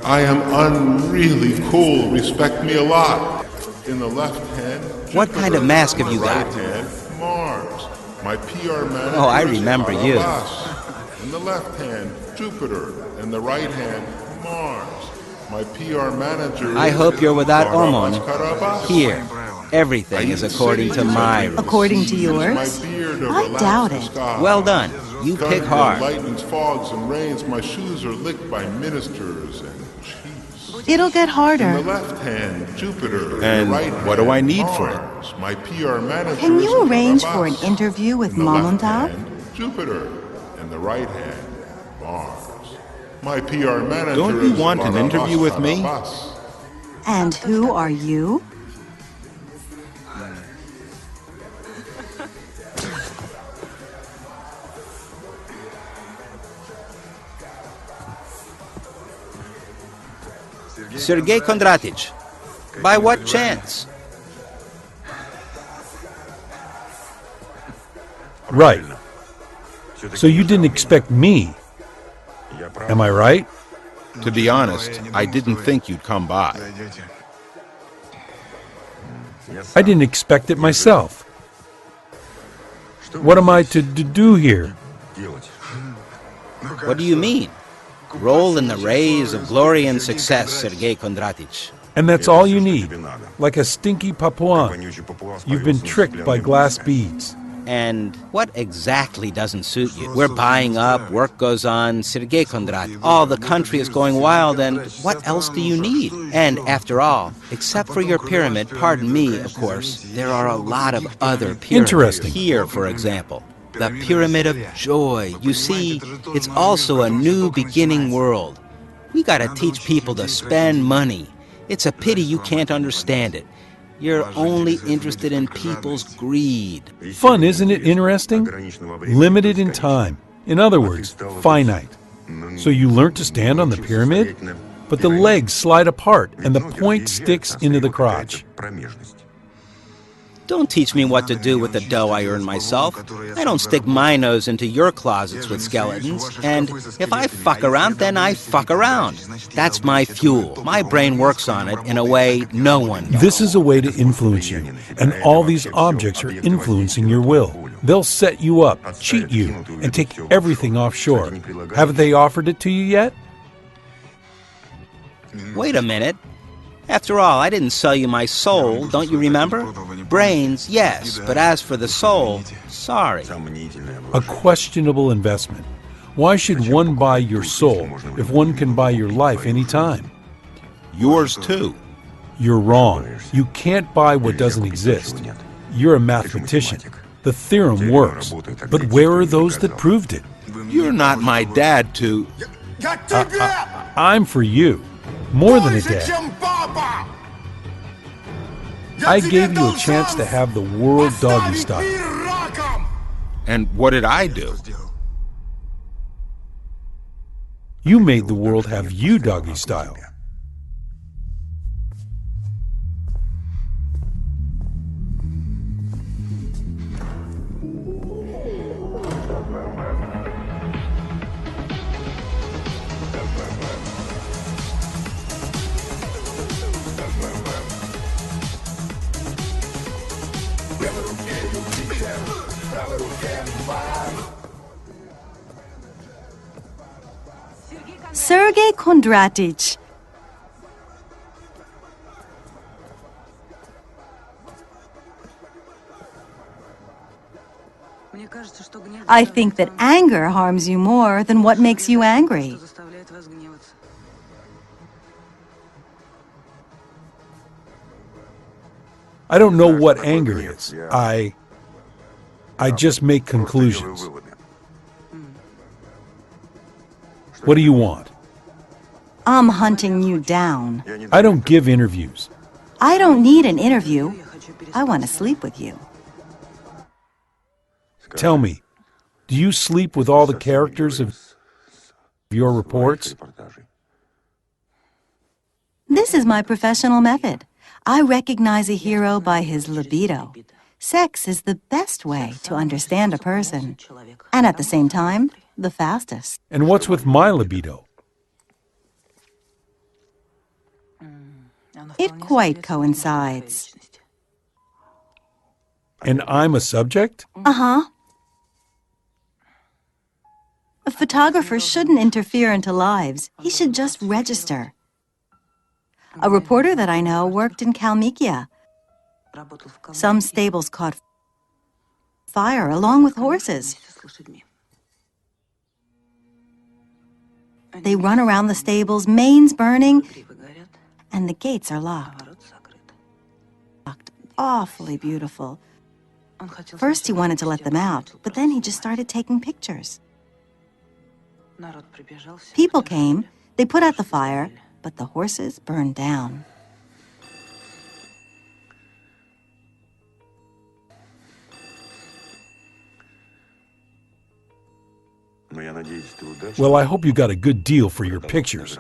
I am unreally cool. Respect me a lot. In the left hand, what kind of mask have you got? Right hand, Mars. My PR manager. Oh, I remember you. In the left hand, Jupiter. In the right hand, Mars. My PR manager. I hope you're without Omon. Here, everything is according to my rules. According to yours? I doubt it. Well done. You pick hard. Lightnings, fogs, and rains. My shoes are licked by ministers and chiefs. It'll get harder. In the left hand, Jupiter. And right what do I need Mars. for it? My PR manager. Can you arrange for an interview with Mamontov? Jupiter. In the right hand, Mars. My PR manager. Don't you want an interview with me? And who are you? Sergey Kondratic. By what chance? Right. So you didn't expect me. Am I right? To be honest, I didn't think you'd come by. I didn't expect it myself. What am I to do here? What do you mean? Roll in the rays of glory and success, Sergey Kondratic. And that's all you need, like a stinky Papuan. You've been tricked by glass beads. And what exactly doesn't suit you? We're buying up, work goes on, Sergey Kondrat. All the country is going wild, and what else do you need? And after all, except for your pyramid, pardon me, of course, there are a lot of other pyramids. Interesting. Here, for example, the Pyramid of Joy. You see, it's also a new beginning world. We gotta teach people to spend money. It's a pity you can't understand it. You're only interested in people's greed. Fun, isn't it interesting? Limited in time. In other words, finite. So you learn to stand on the pyramid, but the legs slide apart and the point sticks into the crotch. Don't teach me what to do with the dough I earn myself. I don't stick my nose into your closets with skeletons. And if I fuck around, then I fuck around. That's my fuel. My brain works on it in a way no one does. This is a way to influence you, and all these objects are influencing your will. They'll set you up, cheat you, and take everything offshore. Haven't they offered it to you yet? Wait a minute. After all, I didn't sell you my soul, don't you remember? Brains, yes, but as for the soul, sorry. A questionable investment. Why should one buy your soul if one can buy your life any time? Yours too. You're wrong. You can't buy what doesn't exist. You're a mathematician. The theorem works. But where are those that proved it? You're not my dad to... I'm for you. More than a dad. I gave you a chance to have the world doggy style. And what did I do? You made the world have you doggy style. Sergey Kondratich. I think that anger harms you more than what makes you angry. I don't know what anger is. I just make conclusions. What do you want? I'm hunting you down. I don't give interviews. I don't need an interview. I want to sleep with you. Tell me, do you sleep with all the characters of your reports? This is my professional method. I recognize a hero by his libido. Sex is the best way to understand a person, and at the same time, the fastest. And what's with my libido? It quite coincides. And I'm a subject? Uh-huh. A photographer shouldn't interfere into lives. He should just register. A reporter that I know worked in Kalmykia. Some stables caught fire along with horses. They run around the stables, manes burning, and the gates are locked. Awfully beautiful. First he wanted to let them out, but then he just started taking pictures. People came, they put out the fire, but the horses burned down. Well, I hope you got a good deal for your pictures.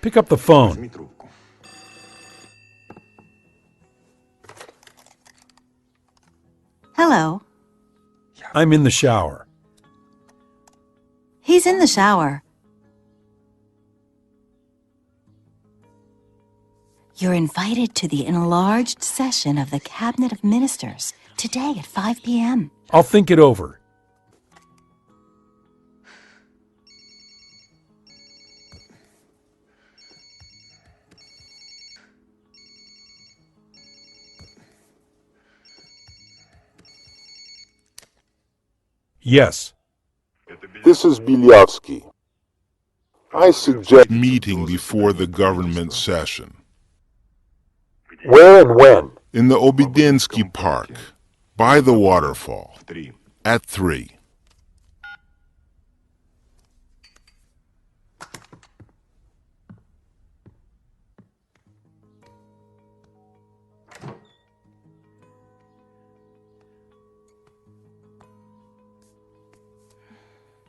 Pick up the phone. Hello. I'm in the shower. He's in the shower. You're invited to the enlarged session of the Cabinet of Ministers today at 5 p.m. I'll think it over. Yes. This is Bilyavsky. I suggest... Meeting before the government session. Where and when? In the Obedinsky Park, by the waterfall, at 3.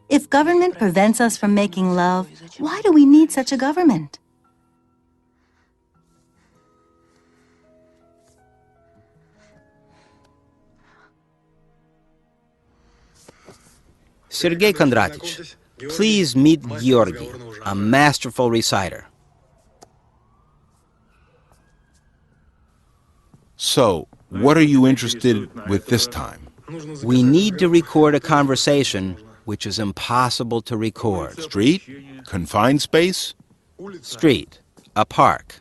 If government prevents us from making love, why do we need such a government? Sergey Kondratych, please meet Georgy, a masterful reciter. So, what are you interested with this time? We need to record a conversation which is impossible to record. Street? Confined space? Street. A park.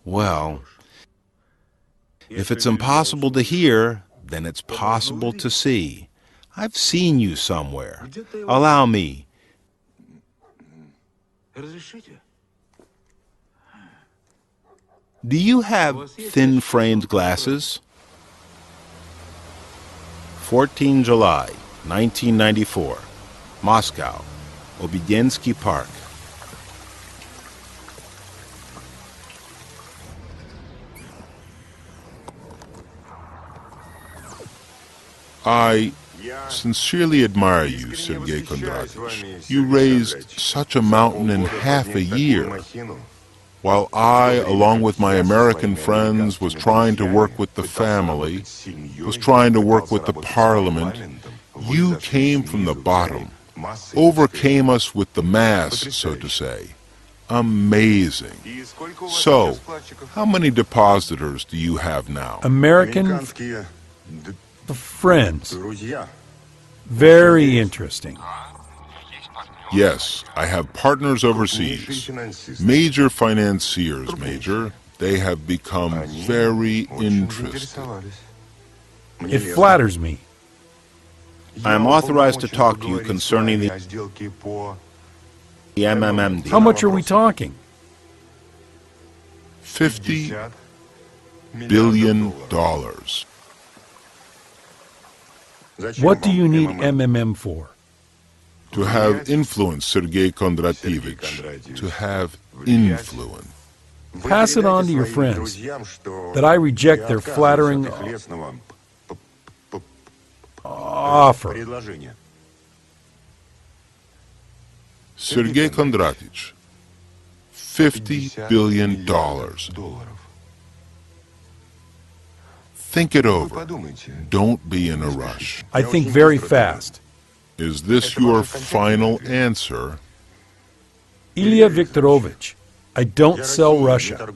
Well, if it's impossible to hear, then it's possible to see. I've seen you somewhere. Allow me. Do you have thin-framed glasses? 14 July, 1994, Moscow, Obedinsky Park. I sincerely admire you, Sergey Kondratych. You raised such a mountain in half a year. While I, along with my American friends, was trying to work with the family, was trying to work with the parliament, you came from the bottom, overcame us with the mass, so to say. Amazing. So, how many depositors do you have now? American friends. Very interesting. Yes, I have partners overseas. Major financiers, Major. They have become very interested. It flatters me. I am authorized to talk to you concerning the MMM deal. How much are we talking? $50 billion. What do you need MMM for? To have influence, Sergey Kondratyevich. To have influence. Pass it on to your friends that I reject their flattering offer. Sergey Kondratych, $50 billion. Think it over. Don't be in a rush. I think very fast. Is this your final answer? Ilya Viktorovich, I don't sell Russia.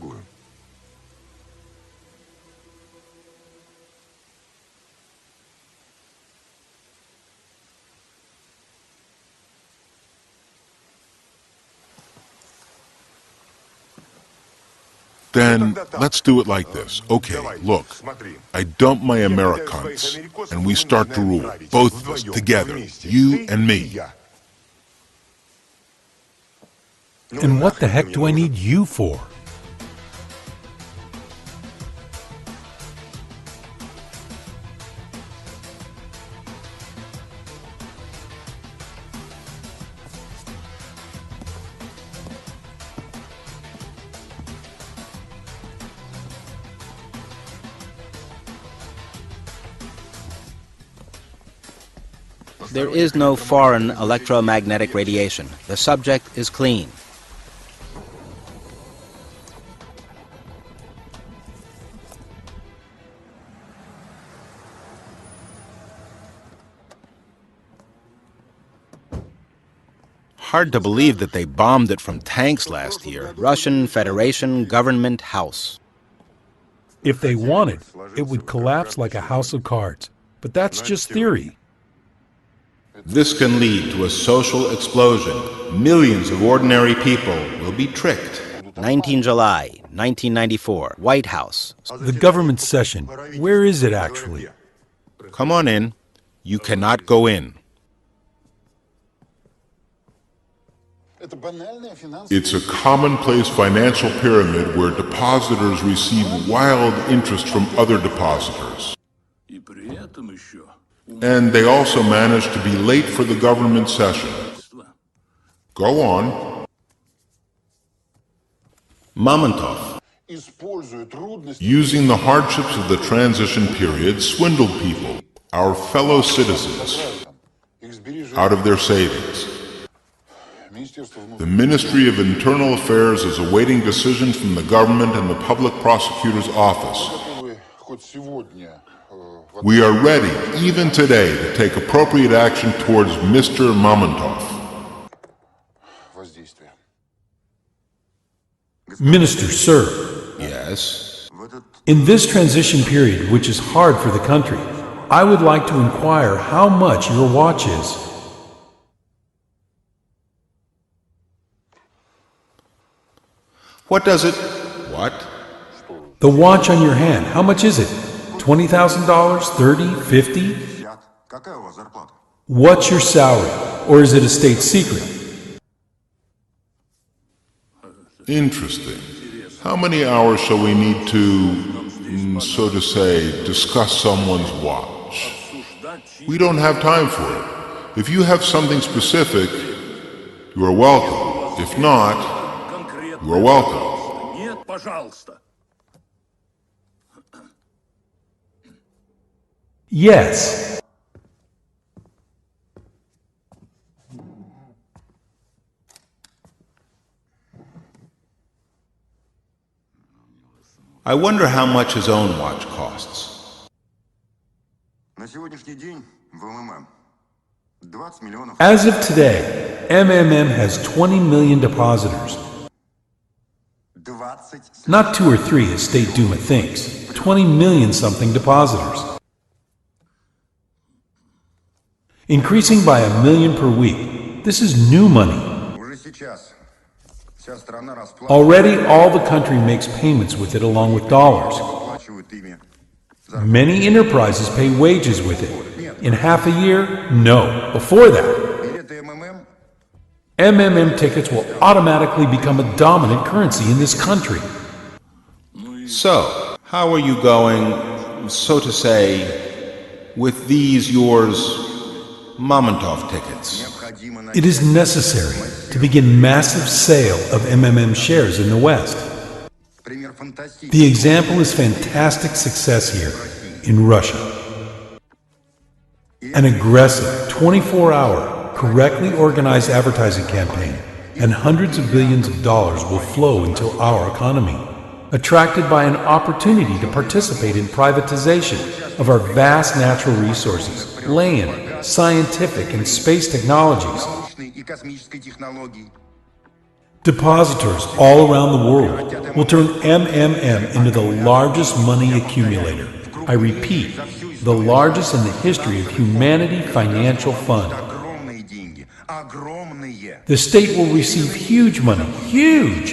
Then let's do it like this. Okay, look, I dump my Americans, and we start to rule, both of us, together, you and me. And what the heck do I need you for? There is no foreign electromagnetic radiation. The subject is clean. Hard to believe that they bombed it from tanks last year. Russian Federation Government House. If they wanted, it would collapse like a house of cards. But that's just theory. This can lead to a social explosion. Millions of ordinary people will be tricked. 19 July, 1994, White House. The government session, where is it actually? Come on in. You cannot go in. It's a commonplace financial pyramid where depositors receive wild interest from other depositors. And they also manage to be late for the government session. Go on. Mamontov, Using the hardships of the transition period, swindled people, our fellow citizens, out of their savings. The Ministry of Internal Affairs is awaiting decisions from the government and the Public Prosecutor's Office. We are ready, even today, to take appropriate action towards Mr. Mamontov. Minister, sir. yes? In this transition period, which is hard for the country, I would like to inquire how much your watch is. What does it? What? The watch on your hand, how much is it? $20,000? $30,000? $50,000? What's your salary? Or is it a state secret? Interesting. How many hours shall we need to, so to say, discuss someone's watch? We don't have time for it. If you have something specific, you are welcome. If not, you are welcome. Yes. I wonder how much his own watch costs. As of today, MMM has 20 million depositors. Not 2 or 3 as State Duma thinks. 20 million something depositors. Increasing by 1 million per week. This is new money. Already all the country makes payments with it along with dollars. Many enterprises pay wages with it. In half a year? No. Before that. MMM tickets will automatically become a dominant currency in this country. So, how are you going, so to say, with these yours Mamontov tickets? It is necessary to begin massive sale of MMM shares in the West. The example is fantastic success here in Russia. An aggressive 24-hour, correctly organized advertising campaign and hundreds of billions of dollars will flow into our economy, attracted by an opportunity to participate in privatization of our vast natural resources, land, scientific and space technologies. Depositors all around the world will turn MMM into the largest money accumulator. I repeat, the largest in the history of humanity financial fund. The state will receive huge money, huge!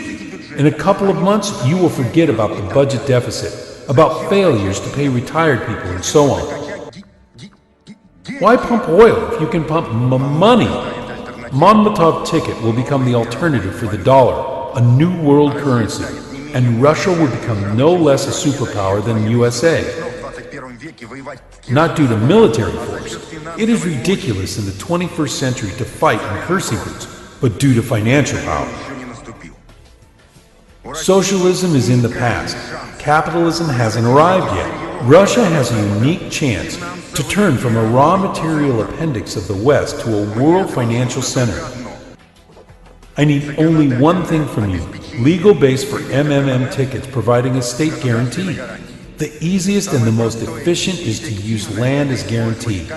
In a couple of months, you will forget about the budget deficit, about failures to pay retired people and so on. Why pump oil if you can pump money? Mamontov ticket will become the alternative for the dollar, a new world currency, and Russia will become no less a superpower than the USA. Not due to military force. It is ridiculous in the 21st century to fight in her secrets, but due to financial power. Socialism is in the past. Capitalism hasn't arrived yet. Russia has a unique chance to turn from a raw material appendix of the West to a world financial center. I need only one thing from you, legal base for MMM tickets providing a state guarantee. The easiest and the most efficient is to use land as guarantee.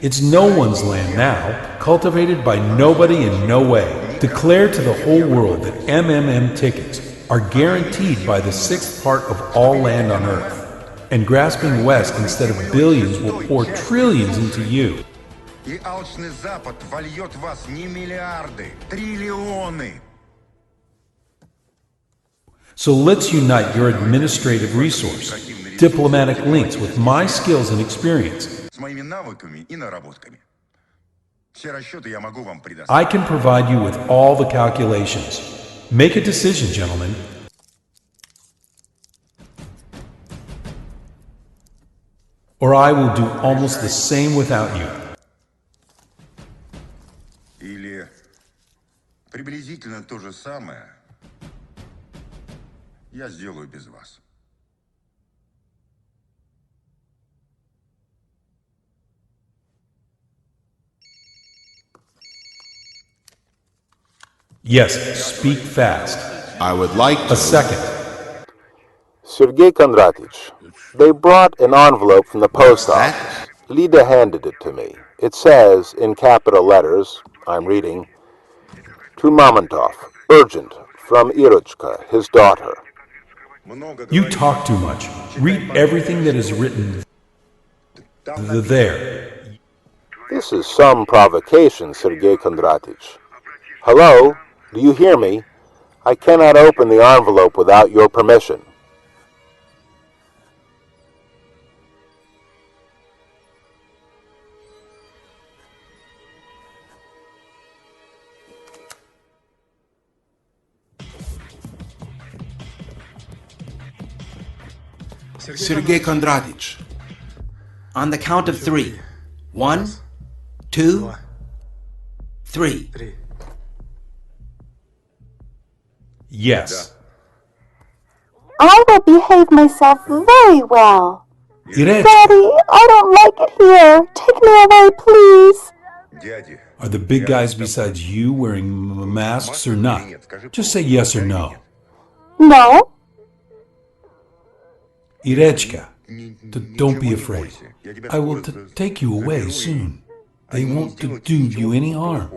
It's no one's land now, cultivated by nobody in no way. Declare to the whole world that MMM tickets are guaranteed by the 6th part of all land on earth. And grasping West instead of billions will pour trillions into you. So let's unite your administrative resource, diplomatic links with my skills and experience. I can provide you with all the calculations. Make a decision, gentlemen. Or I will do almost the same without you. Или приблизительно то же самое я сделаю без вас. Yes, speak fast. I would like A second. Sergey Kondratych, they brought an envelope from the post office. Lida handed it to me. It says, in capital letters, I'm reading, to Mamontov, urgent, from Irochka, his daughter. You talk too much. Read everything that is written there. This is some provocation, Sergey Kondratych. Hello? Do you hear me? I cannot open the envelope without your permission. Sergey Kondratych. On the count of 3. 1, 2, 3. Yes. I will behave myself very well. Irech, Daddy, I don't like it here. Take me away, please. are the big guys besides you wearing masks or not? Just say yes or no. No. Irechka, don't be afraid. I will take you away soon. They won't do you any harm.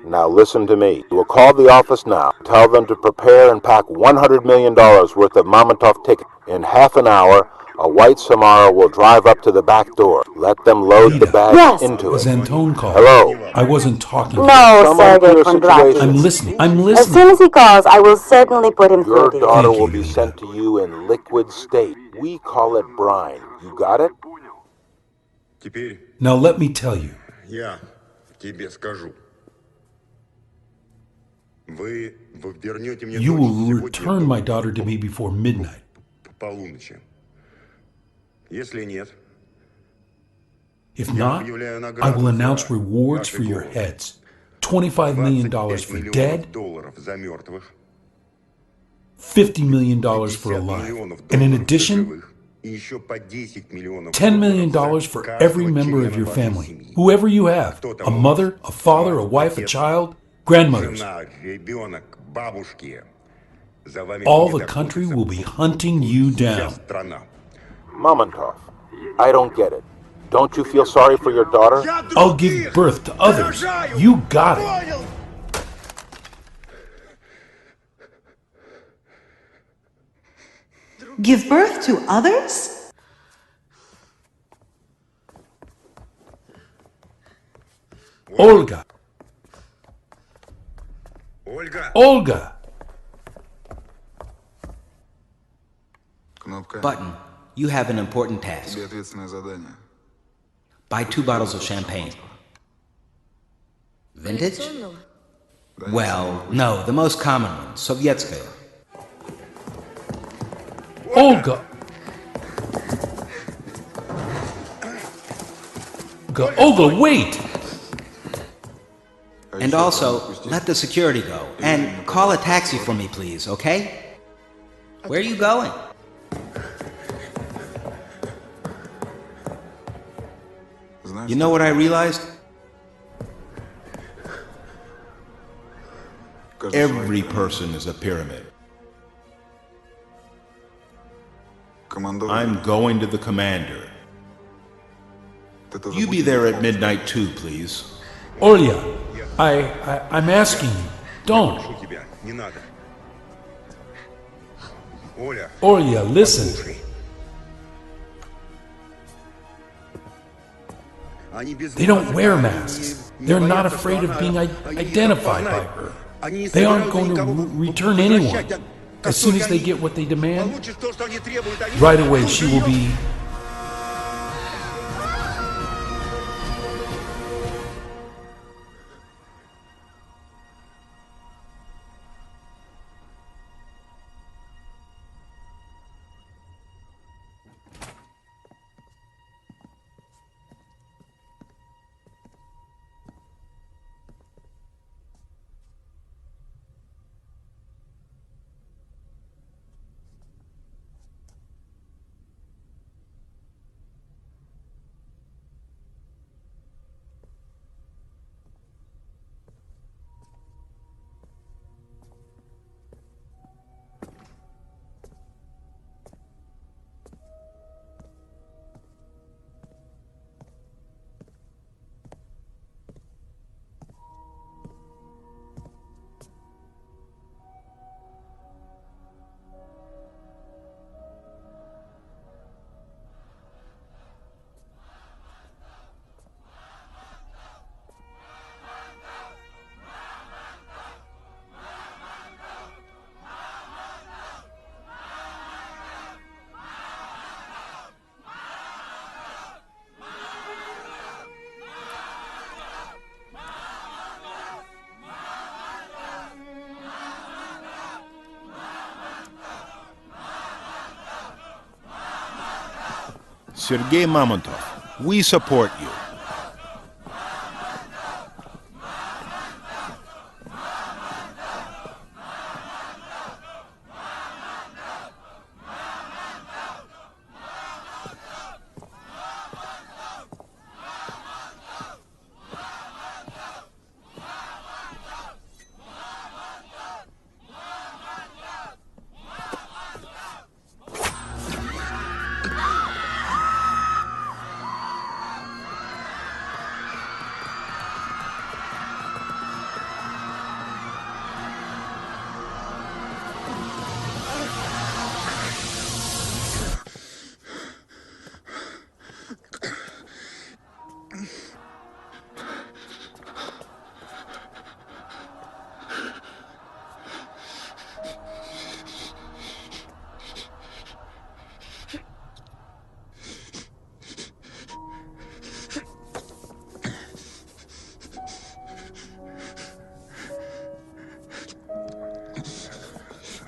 Now listen to me. You will call the office now. Tell them to prepare and pack $100 million worth of Mamontov tickets. In half an hour, a white Samara will drive up to the back door. Let them load the bags into it. Antone called. Hello. I wasn't talking. No, Sergey Kondratych. I'm listening. As soon as he calls, I will certainly put him Your through. daughter will be sent to you in liquid state. We call it brine. You got it? Now let me tell you. Я тебе скажу. You will return my daughter to me before midnight. If not, I will announce rewards for your heads. $25 million for dead, $50 million for alive. And in addition, $10 million for every member of your family, whoever you have, a mother, a father, a wife, a child, grandmothers. All the country will be hunting you down. Mamontov, I don't get it. Don't you feel sorry for your daughter? I'll give birth to others. You got it. Give birth to others? Olga. Olga. Button, you have an important task. Buy 2 bottles of champagne. Vintage? Well, no, the most common one, Sovietskaya. Olga. Olga, wait! And also, let the security go. And call a taxi for me, please, okay? Where are you going? You know what I realized? Every person is a pyramid. I'm going to the commander. You be there at midnight too, please. Olya, I'm asking you, don't. Olya, listen. They don't wear masks. They're not afraid of being identified by her. They aren't going to return anyone. As soon as they get what they demand, right away she will be Sergey Mavrodi, we support you.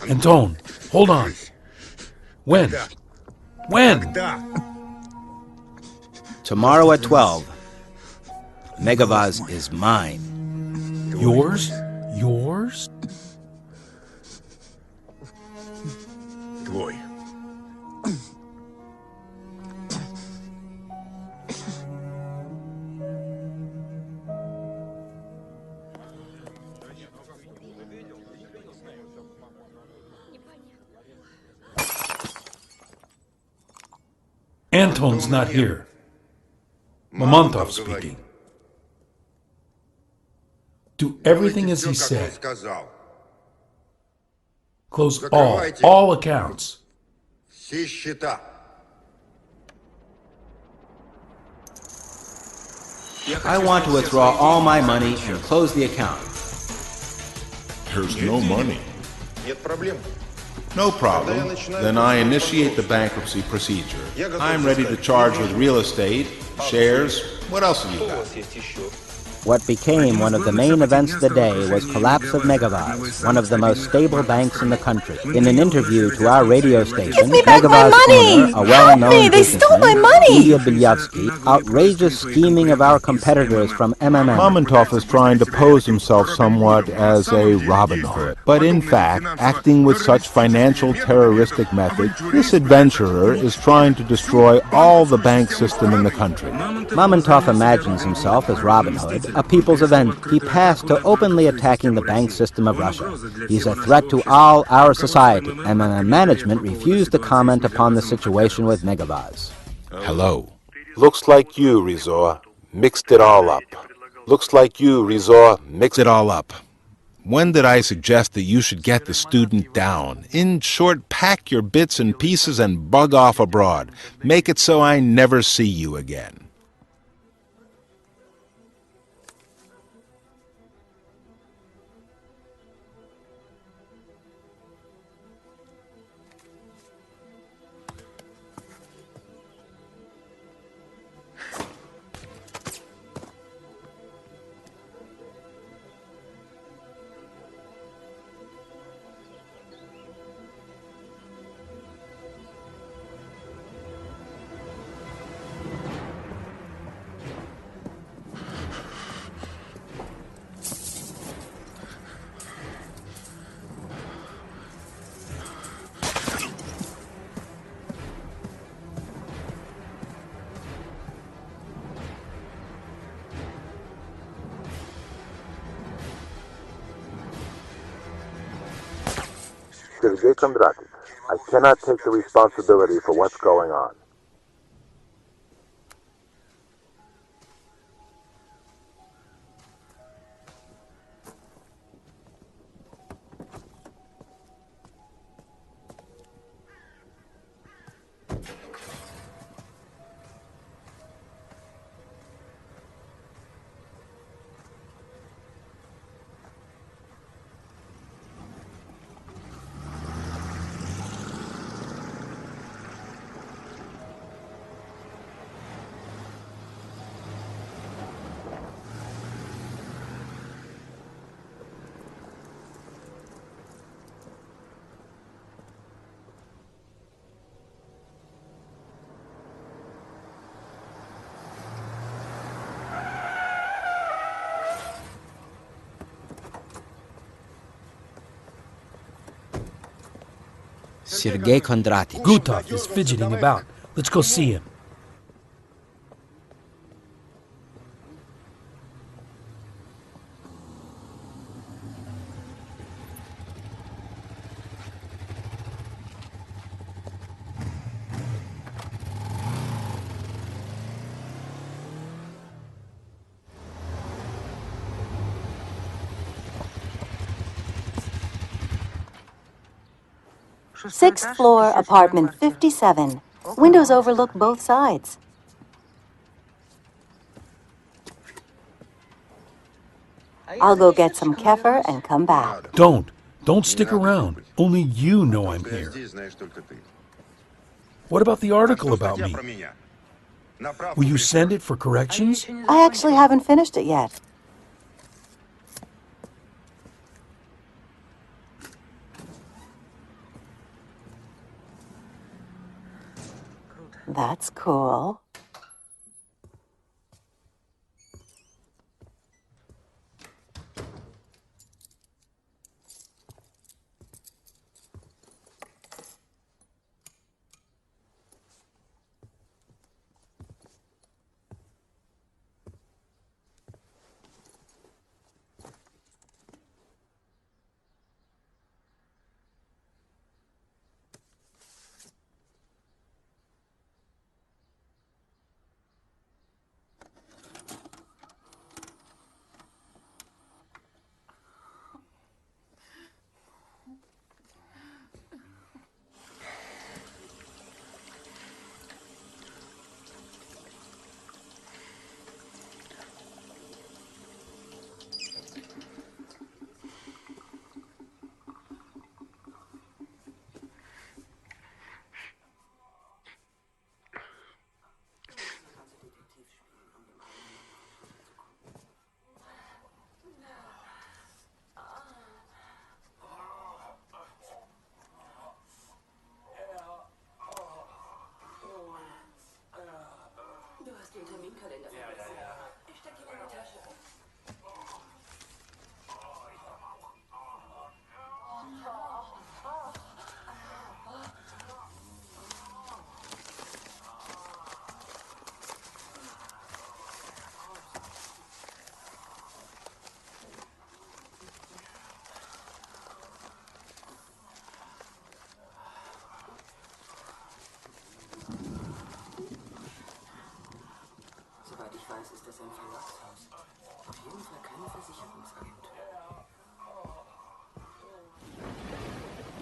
Anton, hold on. When? When? Tomorrow at 12. Megavaz is mine. Yours? Yours? Твой. Anton's not here. Mamontov speaking. Do everything as he said. Close all accounts. Все счета. I want to withdraw all my money and close the account. There's no money. Нет проблем. No problem. Then I initiate the bankruptcy procedure. I'm ready to charge with real estate, shares. What else have you got? What became one of the main events of the day was collapse of Megavaz, one of the most stable banks in the country. In an interview to our radio station, Give me back my Megavaz money! owner, a well-known Help me! They stole my businessman, money! Ilya Bilyavsky, outrageous scheming of our competitors from MMM. Mamontov is trying to pose himself somewhat as a Robin Hood. But in fact, acting with such financial terroristic methods, this adventurer is trying to destroy all the bank system in the country. Mamontov imagines himself as Robin Hood, a people's event. He passed to openly attacking the bank system of Russia. He's a threat to all our society, and MMM management refused to comment upon the situation with Megavaz. Hello. Looks like you, Rizor, mixed it all up. Looks like you, Rizor, mixed It all up. When did I suggest that you should get the student down? In short, pack your bits and pieces and bug off abroad. Make it so I never see you again. Sergey Kondratich, I cannot take the responsibility for what's going on. Sergey Kondratich. Gutov is fidgeting about. Let's go see him. Sixth floor, apartment 57. Windows overlook both sides. I'll go get some kefir and come back. Don't stick around. Only you know I'm here. What about the article about me? Will you send it for corrections? I actually haven't finished it yet. That's cool.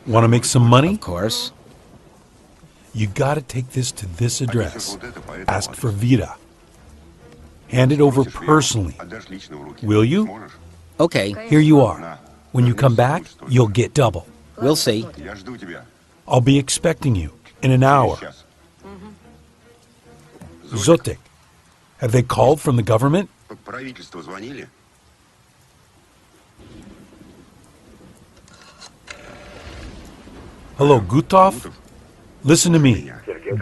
Want to make some money? Of course. You gotta take this to this address. Ask for Vida. Hand it over personally. Will you? Okay. Here you are. When you come back, you'll get double. We'll see. I'll be expecting you in an hour. Zotik, have they called from the government? Hello, Gutov? Listen to me.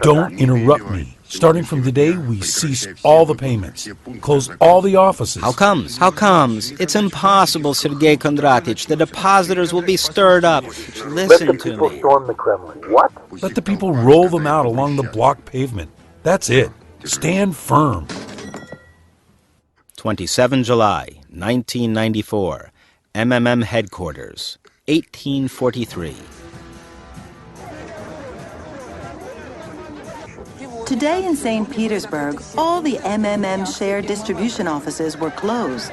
Don't interrupt me. Starting from today, we cease all the payments. Close all the offices. How comes? How comes? It's impossible, Sergey Kondratich. The depositors will be stirred up. Listen to me. Storm the Kremlin. What? Let the people roll them out along the block pavement. That's it. Stand firm. 27 July, 1994. MMM headquarters. 1843. Today in St. Petersburg, all the MMM share distribution offices were closed.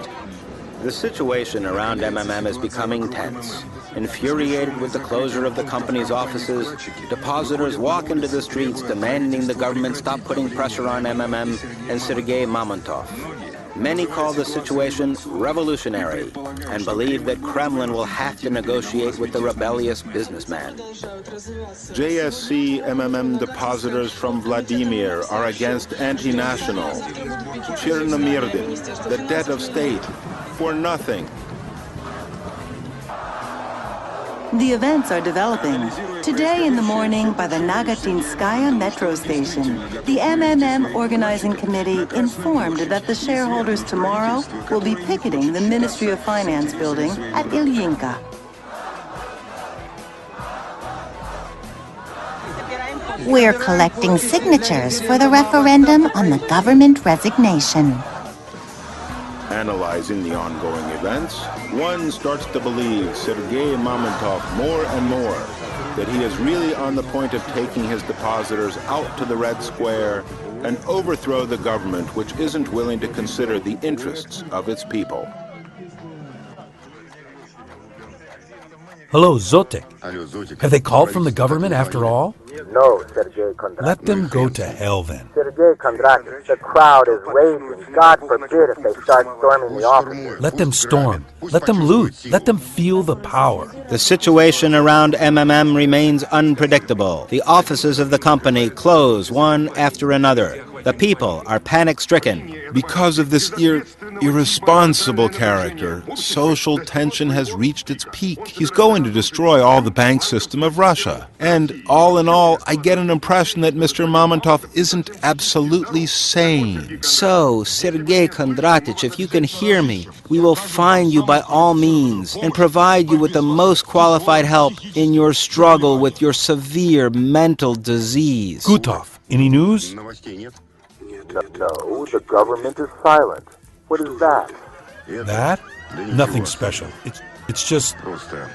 The situation around MMM is becoming tense. Infuriated with the closure of the company's offices, depositors walk into the streets demanding the government stop putting pressure on MMM and Sergey Mamontov. Many call the situation revolutionary and believe that Kremlin will have to negotiate with the rebellious businessman. JSC MMM depositors from Vladimir are against anti-national. Chernomirdin, the debt of state, for nothing. The events are developing. Today in the morning by the Nagatinskaya metro station, the MMM organizing committee informed that the shareholders tomorrow will be picketing the Ministry of Finance building at Ilyinka. We're collecting signatures for the referendum on the government resignation. Analyzing the ongoing events, one starts to believe Sergey Mamontov more and more, that he is really on the point of taking his depositors out to the Red Square and overthrow the government which isn't willing to consider the interests of its people. Hello, Zotek. Have they called from the government after all? No, Sergey Kondratovich. Let them go to hell then. Sergey Kondratovich, the crowd is raging. God forbid if they start storming the offices. Let them storm. Let them loot. Let them feel the power. The situation around MMM remains unpredictable. The offices of the company close one after another. The people are panic-stricken. Because of this irresponsible character, social tension has reached its peak. He's going to destroy all the bank system of Russia. And all in all, I get an impression that Mr. Mamontov isn't absolutely sane. So, Sergey Kondratovich, if you can hear me, we will find you by all means and provide you with the most qualified help in your struggle with your severe mental disease. Gutov, any news? No, the government is silent. What is that? That? Nothing special. It's just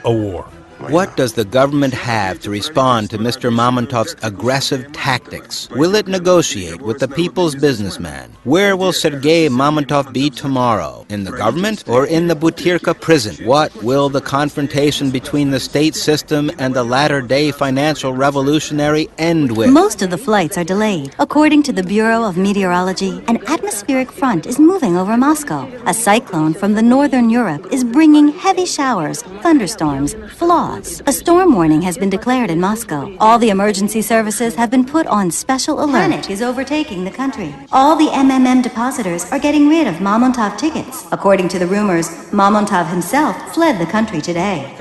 a war. What does the government have to respond to Mr. Mamontov's aggressive tactics? Will it negotiate with the people's businessman? Where will Sergey Mamontov be tomorrow? In the government or in the Butyrka prison? What will the confrontation between the state system and the latter-day financial revolutionary end with? Most of the flights are delayed. According to the Bureau of Meteorology, an atmospheric front is moving over Moscow. A cyclone from the northern Europe is bringing heavy showers, thunderstorms, flaws. A storm warning has been declared in Moscow. All the emergency services have been put on special alert. Panic is overtaking the country. All the MMM depositors are getting rid of Mamontov tickets. According to the rumors, Mamontov himself fled the country today.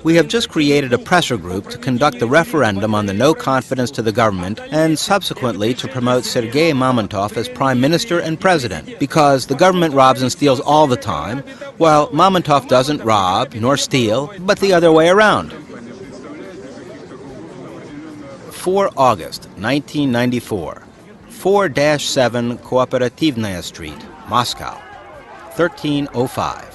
We have just created a pressure group to conduct the referendum on the no confidence to the government and subsequently to promote Sergey Mamontov as Prime Minister and President, because the government robs and steals all the time, while Mamontov doesn't rob nor steal, but the other way around. 4 August 1994, 4-7 Kooperativnaya Street, Moscow, 1305.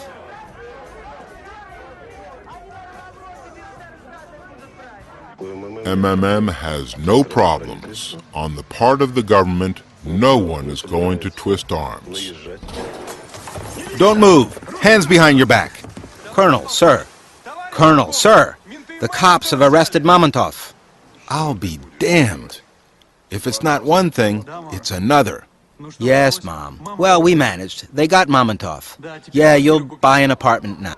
MMM has no problems. On the part of the government, no one is going to twist arms. Don't move! Hands behind your back! Colonel, sir! Colonel, sir! The cops have arrested Mamontov. I'll be damned. If it's not one thing, it's another. Yes, Mom. Well, we managed. They got Mamontov. Yeah, you'll buy an apartment now.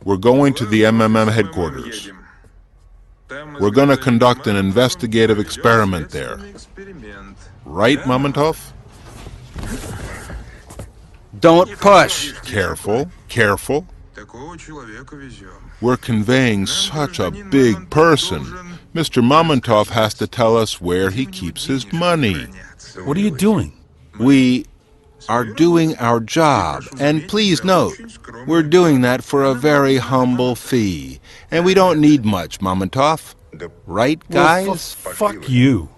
We're going to the MMM headquarters. We're going to conduct an investigative experiment there. Right, Mamontov? Don't push! Careful, careful. We're conveying such a big person. Mr. Mamontov has to tell us where he keeps his money. What are you doing? We are doing our job. And please note, we're doing that for a very humble fee. And we don't need much, Mamontov. Right, guys? Well, fuck you.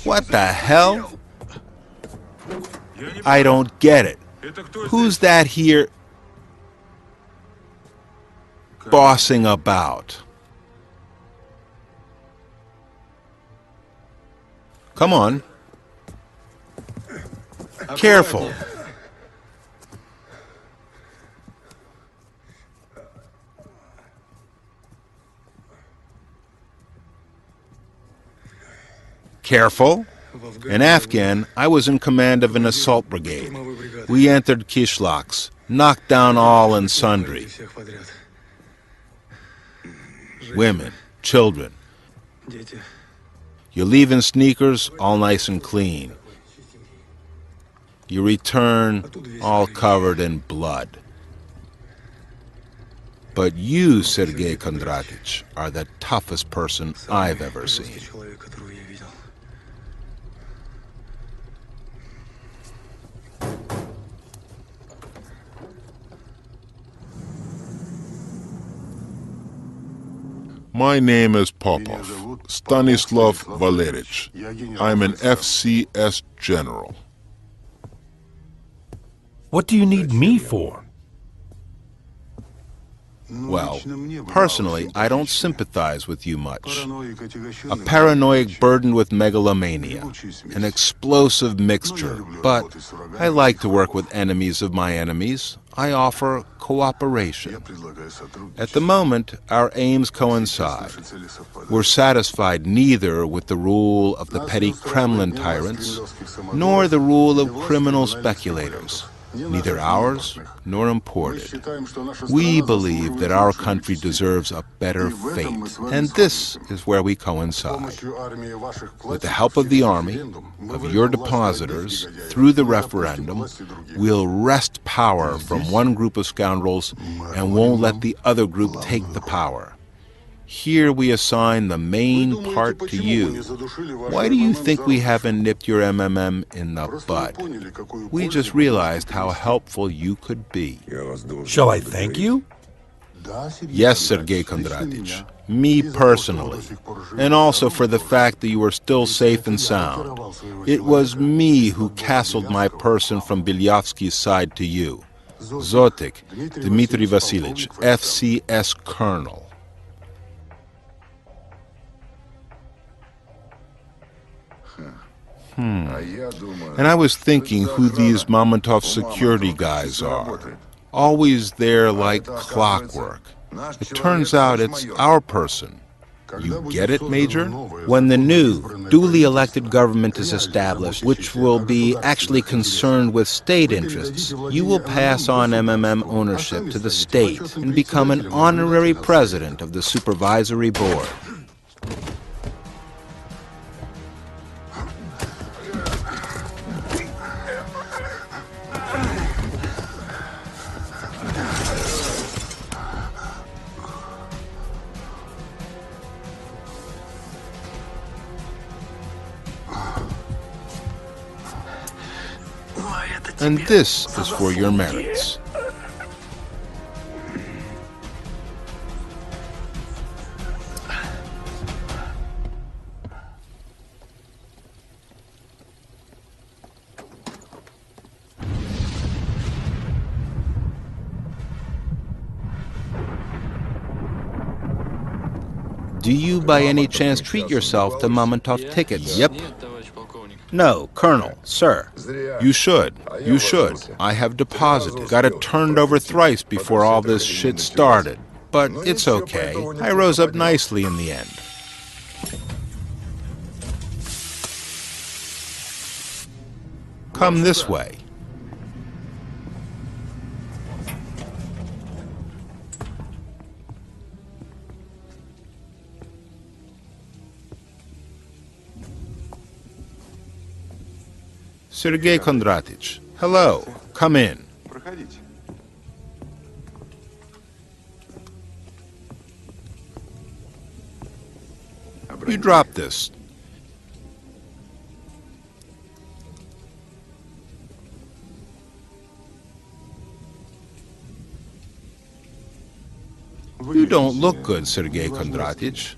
What the hell? I don't get it. Who's that here bossing about? Come on. Careful. Careful. In Afghan, I was in command of an assault brigade. We entered Kishlaks, knocked down all and sundry. Women, children. You leave in sneakers, all nice and clean. You return, all covered in blood. But you, Sergey Kondratich, are the toughest person I've ever seen. My name is Popov, Stanislav Valerich. I'm an FCS general. What do you need me for? Well, personally, I don't sympathize with you much. A paranoid burdened with megalomania, an explosive mixture, but I like to work with enemies of my enemies. I offer cooperation. At the moment, our aims coincide. We're satisfied neither with the rule of the petty Kremlin tyrants, nor the rule of criminal speculators, neither ours nor imported. We believe that our country deserves a better fate, and this is where we coincide. With the help of the army, of your depositors, through the referendum, we'll wrest power from one group of scoundrels and won't let the other group take the power. Here we assign the main part to you. Why do you think we haven't nipped your MMM in the bud? We just realized how helpful you could be. Shall I thank you? Yes, Sergey Kondratich, me personally, and also for the fact that you are still safe and sound. It was me who castled my person from Belyavsky's side to you. Zotik, Dmitry Vasilyevich, FCS Colonel. And I was thinking who these Mamontov security guys are. Always there like clockwork. It turns out it's our person. You get it, Major? When the new, duly elected government is established, which will be actually concerned with state interests, you will pass on MMM ownership to the state and become an honorary president of the supervisory board. And this is for your merits. Do you by any chance treat yourself to Mamontov tickets? Yep. No, Colonel, sir. You should. You should. I have deposited. Got it turned over thrice before all this shit started. But it's okay. I rose up nicely in the end. Come this way. Sergey Kondratich, hello. Come in. You drop this. You don't look good, Sergey Kondratich.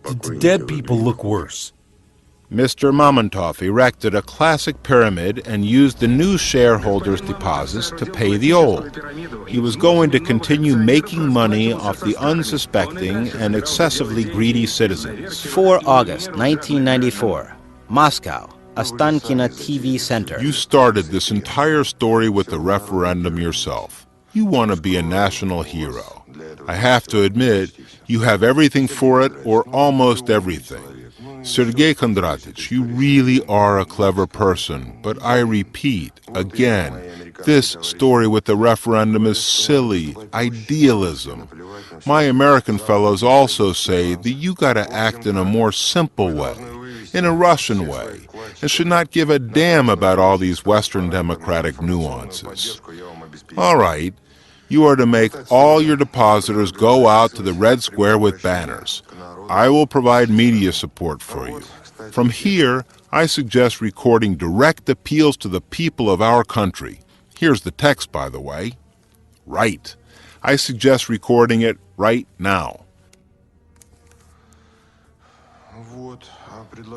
The dead people look worse. Mr. Mamontov erected a classic pyramid and used the new shareholders' deposits to pay the old. He was going to continue making money off the unsuspecting and excessively greedy citizens. 4 August 1994, Moscow, Ostankino TV Center. You started this entire story with the referendum yourself. You want to be a national hero. I have to admit, you have everything for it, or almost everything. Sergey Kondratich, you really are a clever person, but I repeat, again, this story with the referendum is silly, idealism. My American fellows also say that you gotta act in a more simple way, in a Russian way, and should not give a damn about all these Western democratic nuances. All right, you are to make all your depositors go out to the Red Square with banners. I will provide media support for you. From here, I suggest recording direct appeals to the people of our country. Here's the text, by the way. Right. I suggest recording it right now.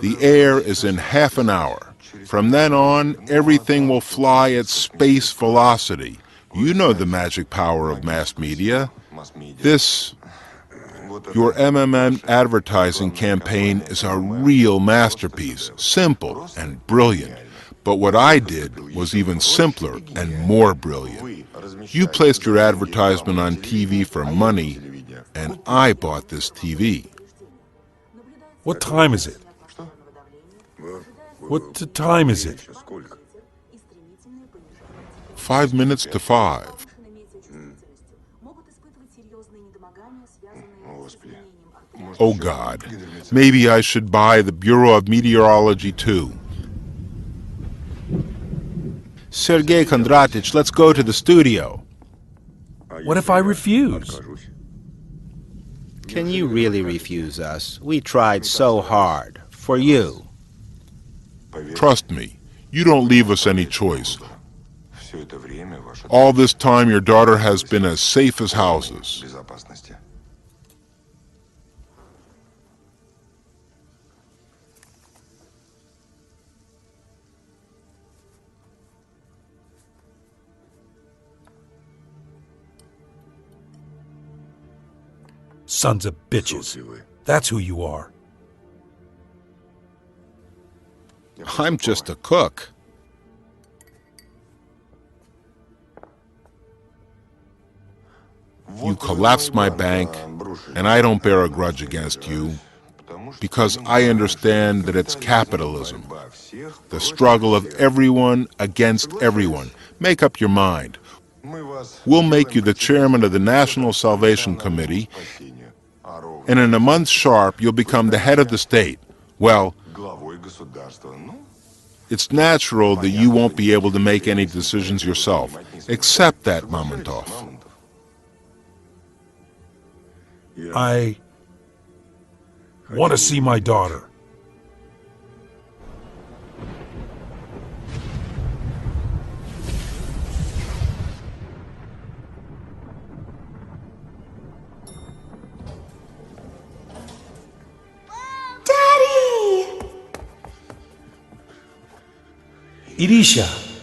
The air is in half an hour. From then on, everything will fly at space velocity. You know the magic power of mass media. Your MMM advertising campaign is a real masterpiece, simple and brilliant. But what I did was even simpler and more brilliant. You placed your advertisement on TV for money, and I bought this TV. What time is it? What time is it? 5 minutes to 5. Oh God, maybe I should buy the Bureau of Meteorology too. Sergey Kondratich, let's go to the studio. What if I refuse? Can you really refuse us? We tried so hard. For you. Trust me, you don't leave us any choice. All this time your daughter has been as safe as houses. Sons of bitches. That's who you are. I'm just a cook. You collapsed my bank, and I don't bear a grudge against you, because I understand that it's capitalism, the struggle of everyone against everyone. Make up your mind. We'll make you the chairman of the National Salvation Committee, and in a month sharp you'll become the head of the state. Well, it's natural that you won't be able to make any decisions yourself. Accept that, Mamontov. I want to see my daughter. Daddy!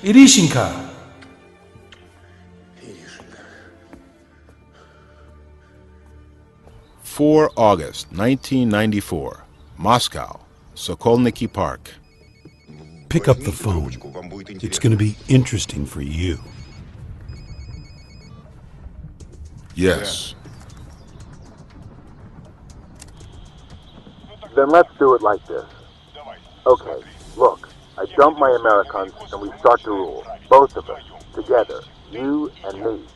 Irishinka. 4 August 1994, Moscow, Sokolniki Park. Pick up the phone. It's going to be interesting for you. Yes. Then let's do it like this. Okay, look, I dump my Americans and we start to rule. Both of us, together, you and me.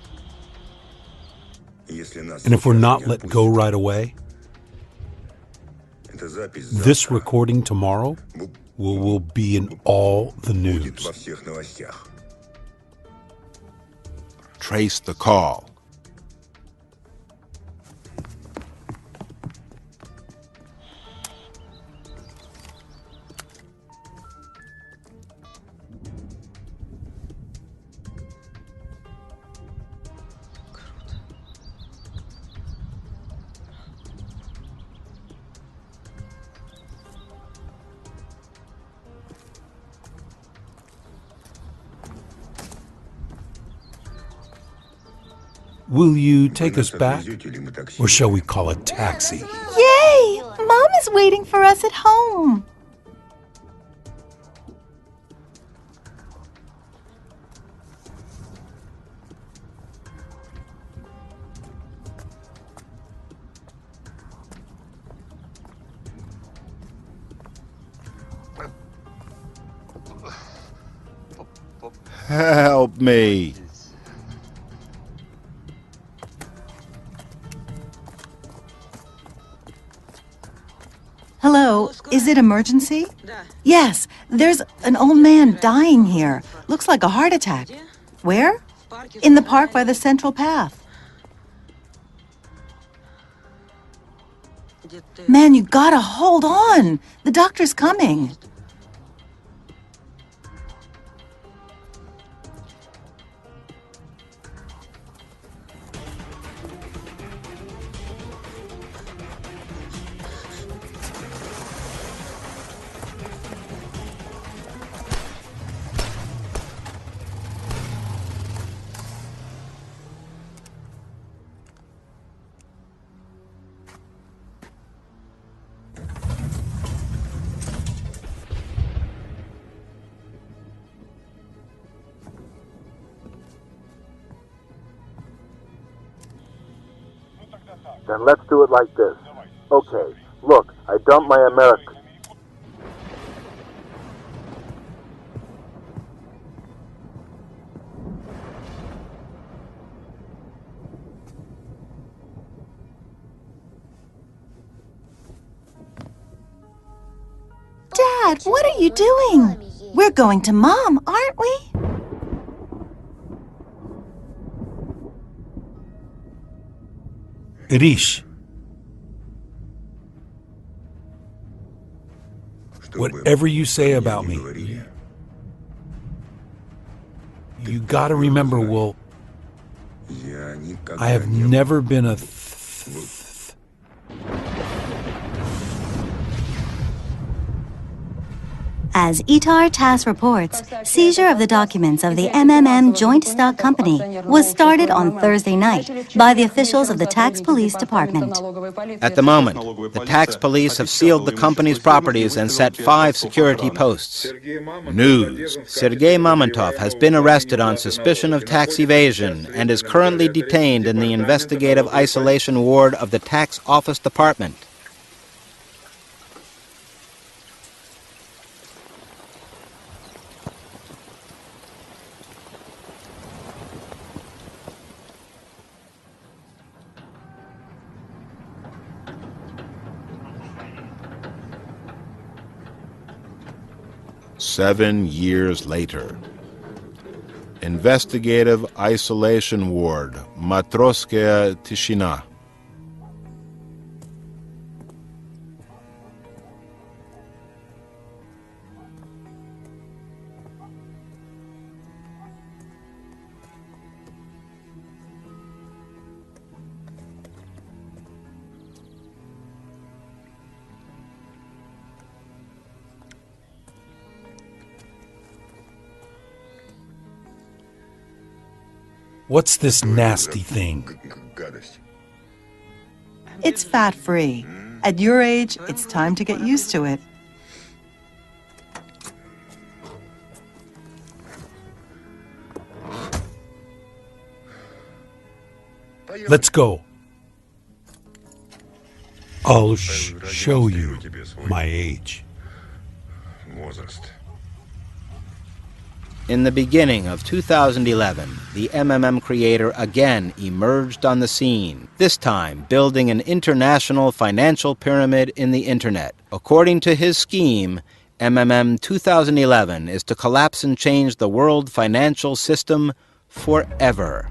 And if we're not let go right away, this recording tomorrow will be in all the news. Trace the call. Will you take us back? Or shall we call a taxi? Yay! Mom is waiting for us at home. Help me. Hello, is it emergency? Yes, there's an old man dying here. Looks like a heart attack. Where? In the park by the central path. Man, you gotta hold on. The doctor's coming. Then let's do it like this. Okay, look, I dumped my American. Dad, what are you doing? We're going to Mom, aren't we? Irish, whatever you say about me, you gotta remember, I have never been a As ITAR TASS reports, seizure of the documents of the MMM Joint Stock Company was started on Thursday night by the officials of the Tax Police Department. At the moment, the tax police have sealed the company's properties and set 5 security posts. News. Sergey Mavrodi has been arrested on suspicion of tax evasion and is currently detained in the investigative isolation ward of the Tax Office Department. Seven years later. Investigative Isolation Ward, Matroskaya Tishina. What's this nasty thing? It's fat-free. At your age, it's time to get used to it. Let's go. I'll show you my age. In the beginning of 2011, the MMM creator again emerged on the scene, this time building an international financial pyramid in the Internet. According to his scheme, MMM 2011 is to collapse and change the world financial system forever.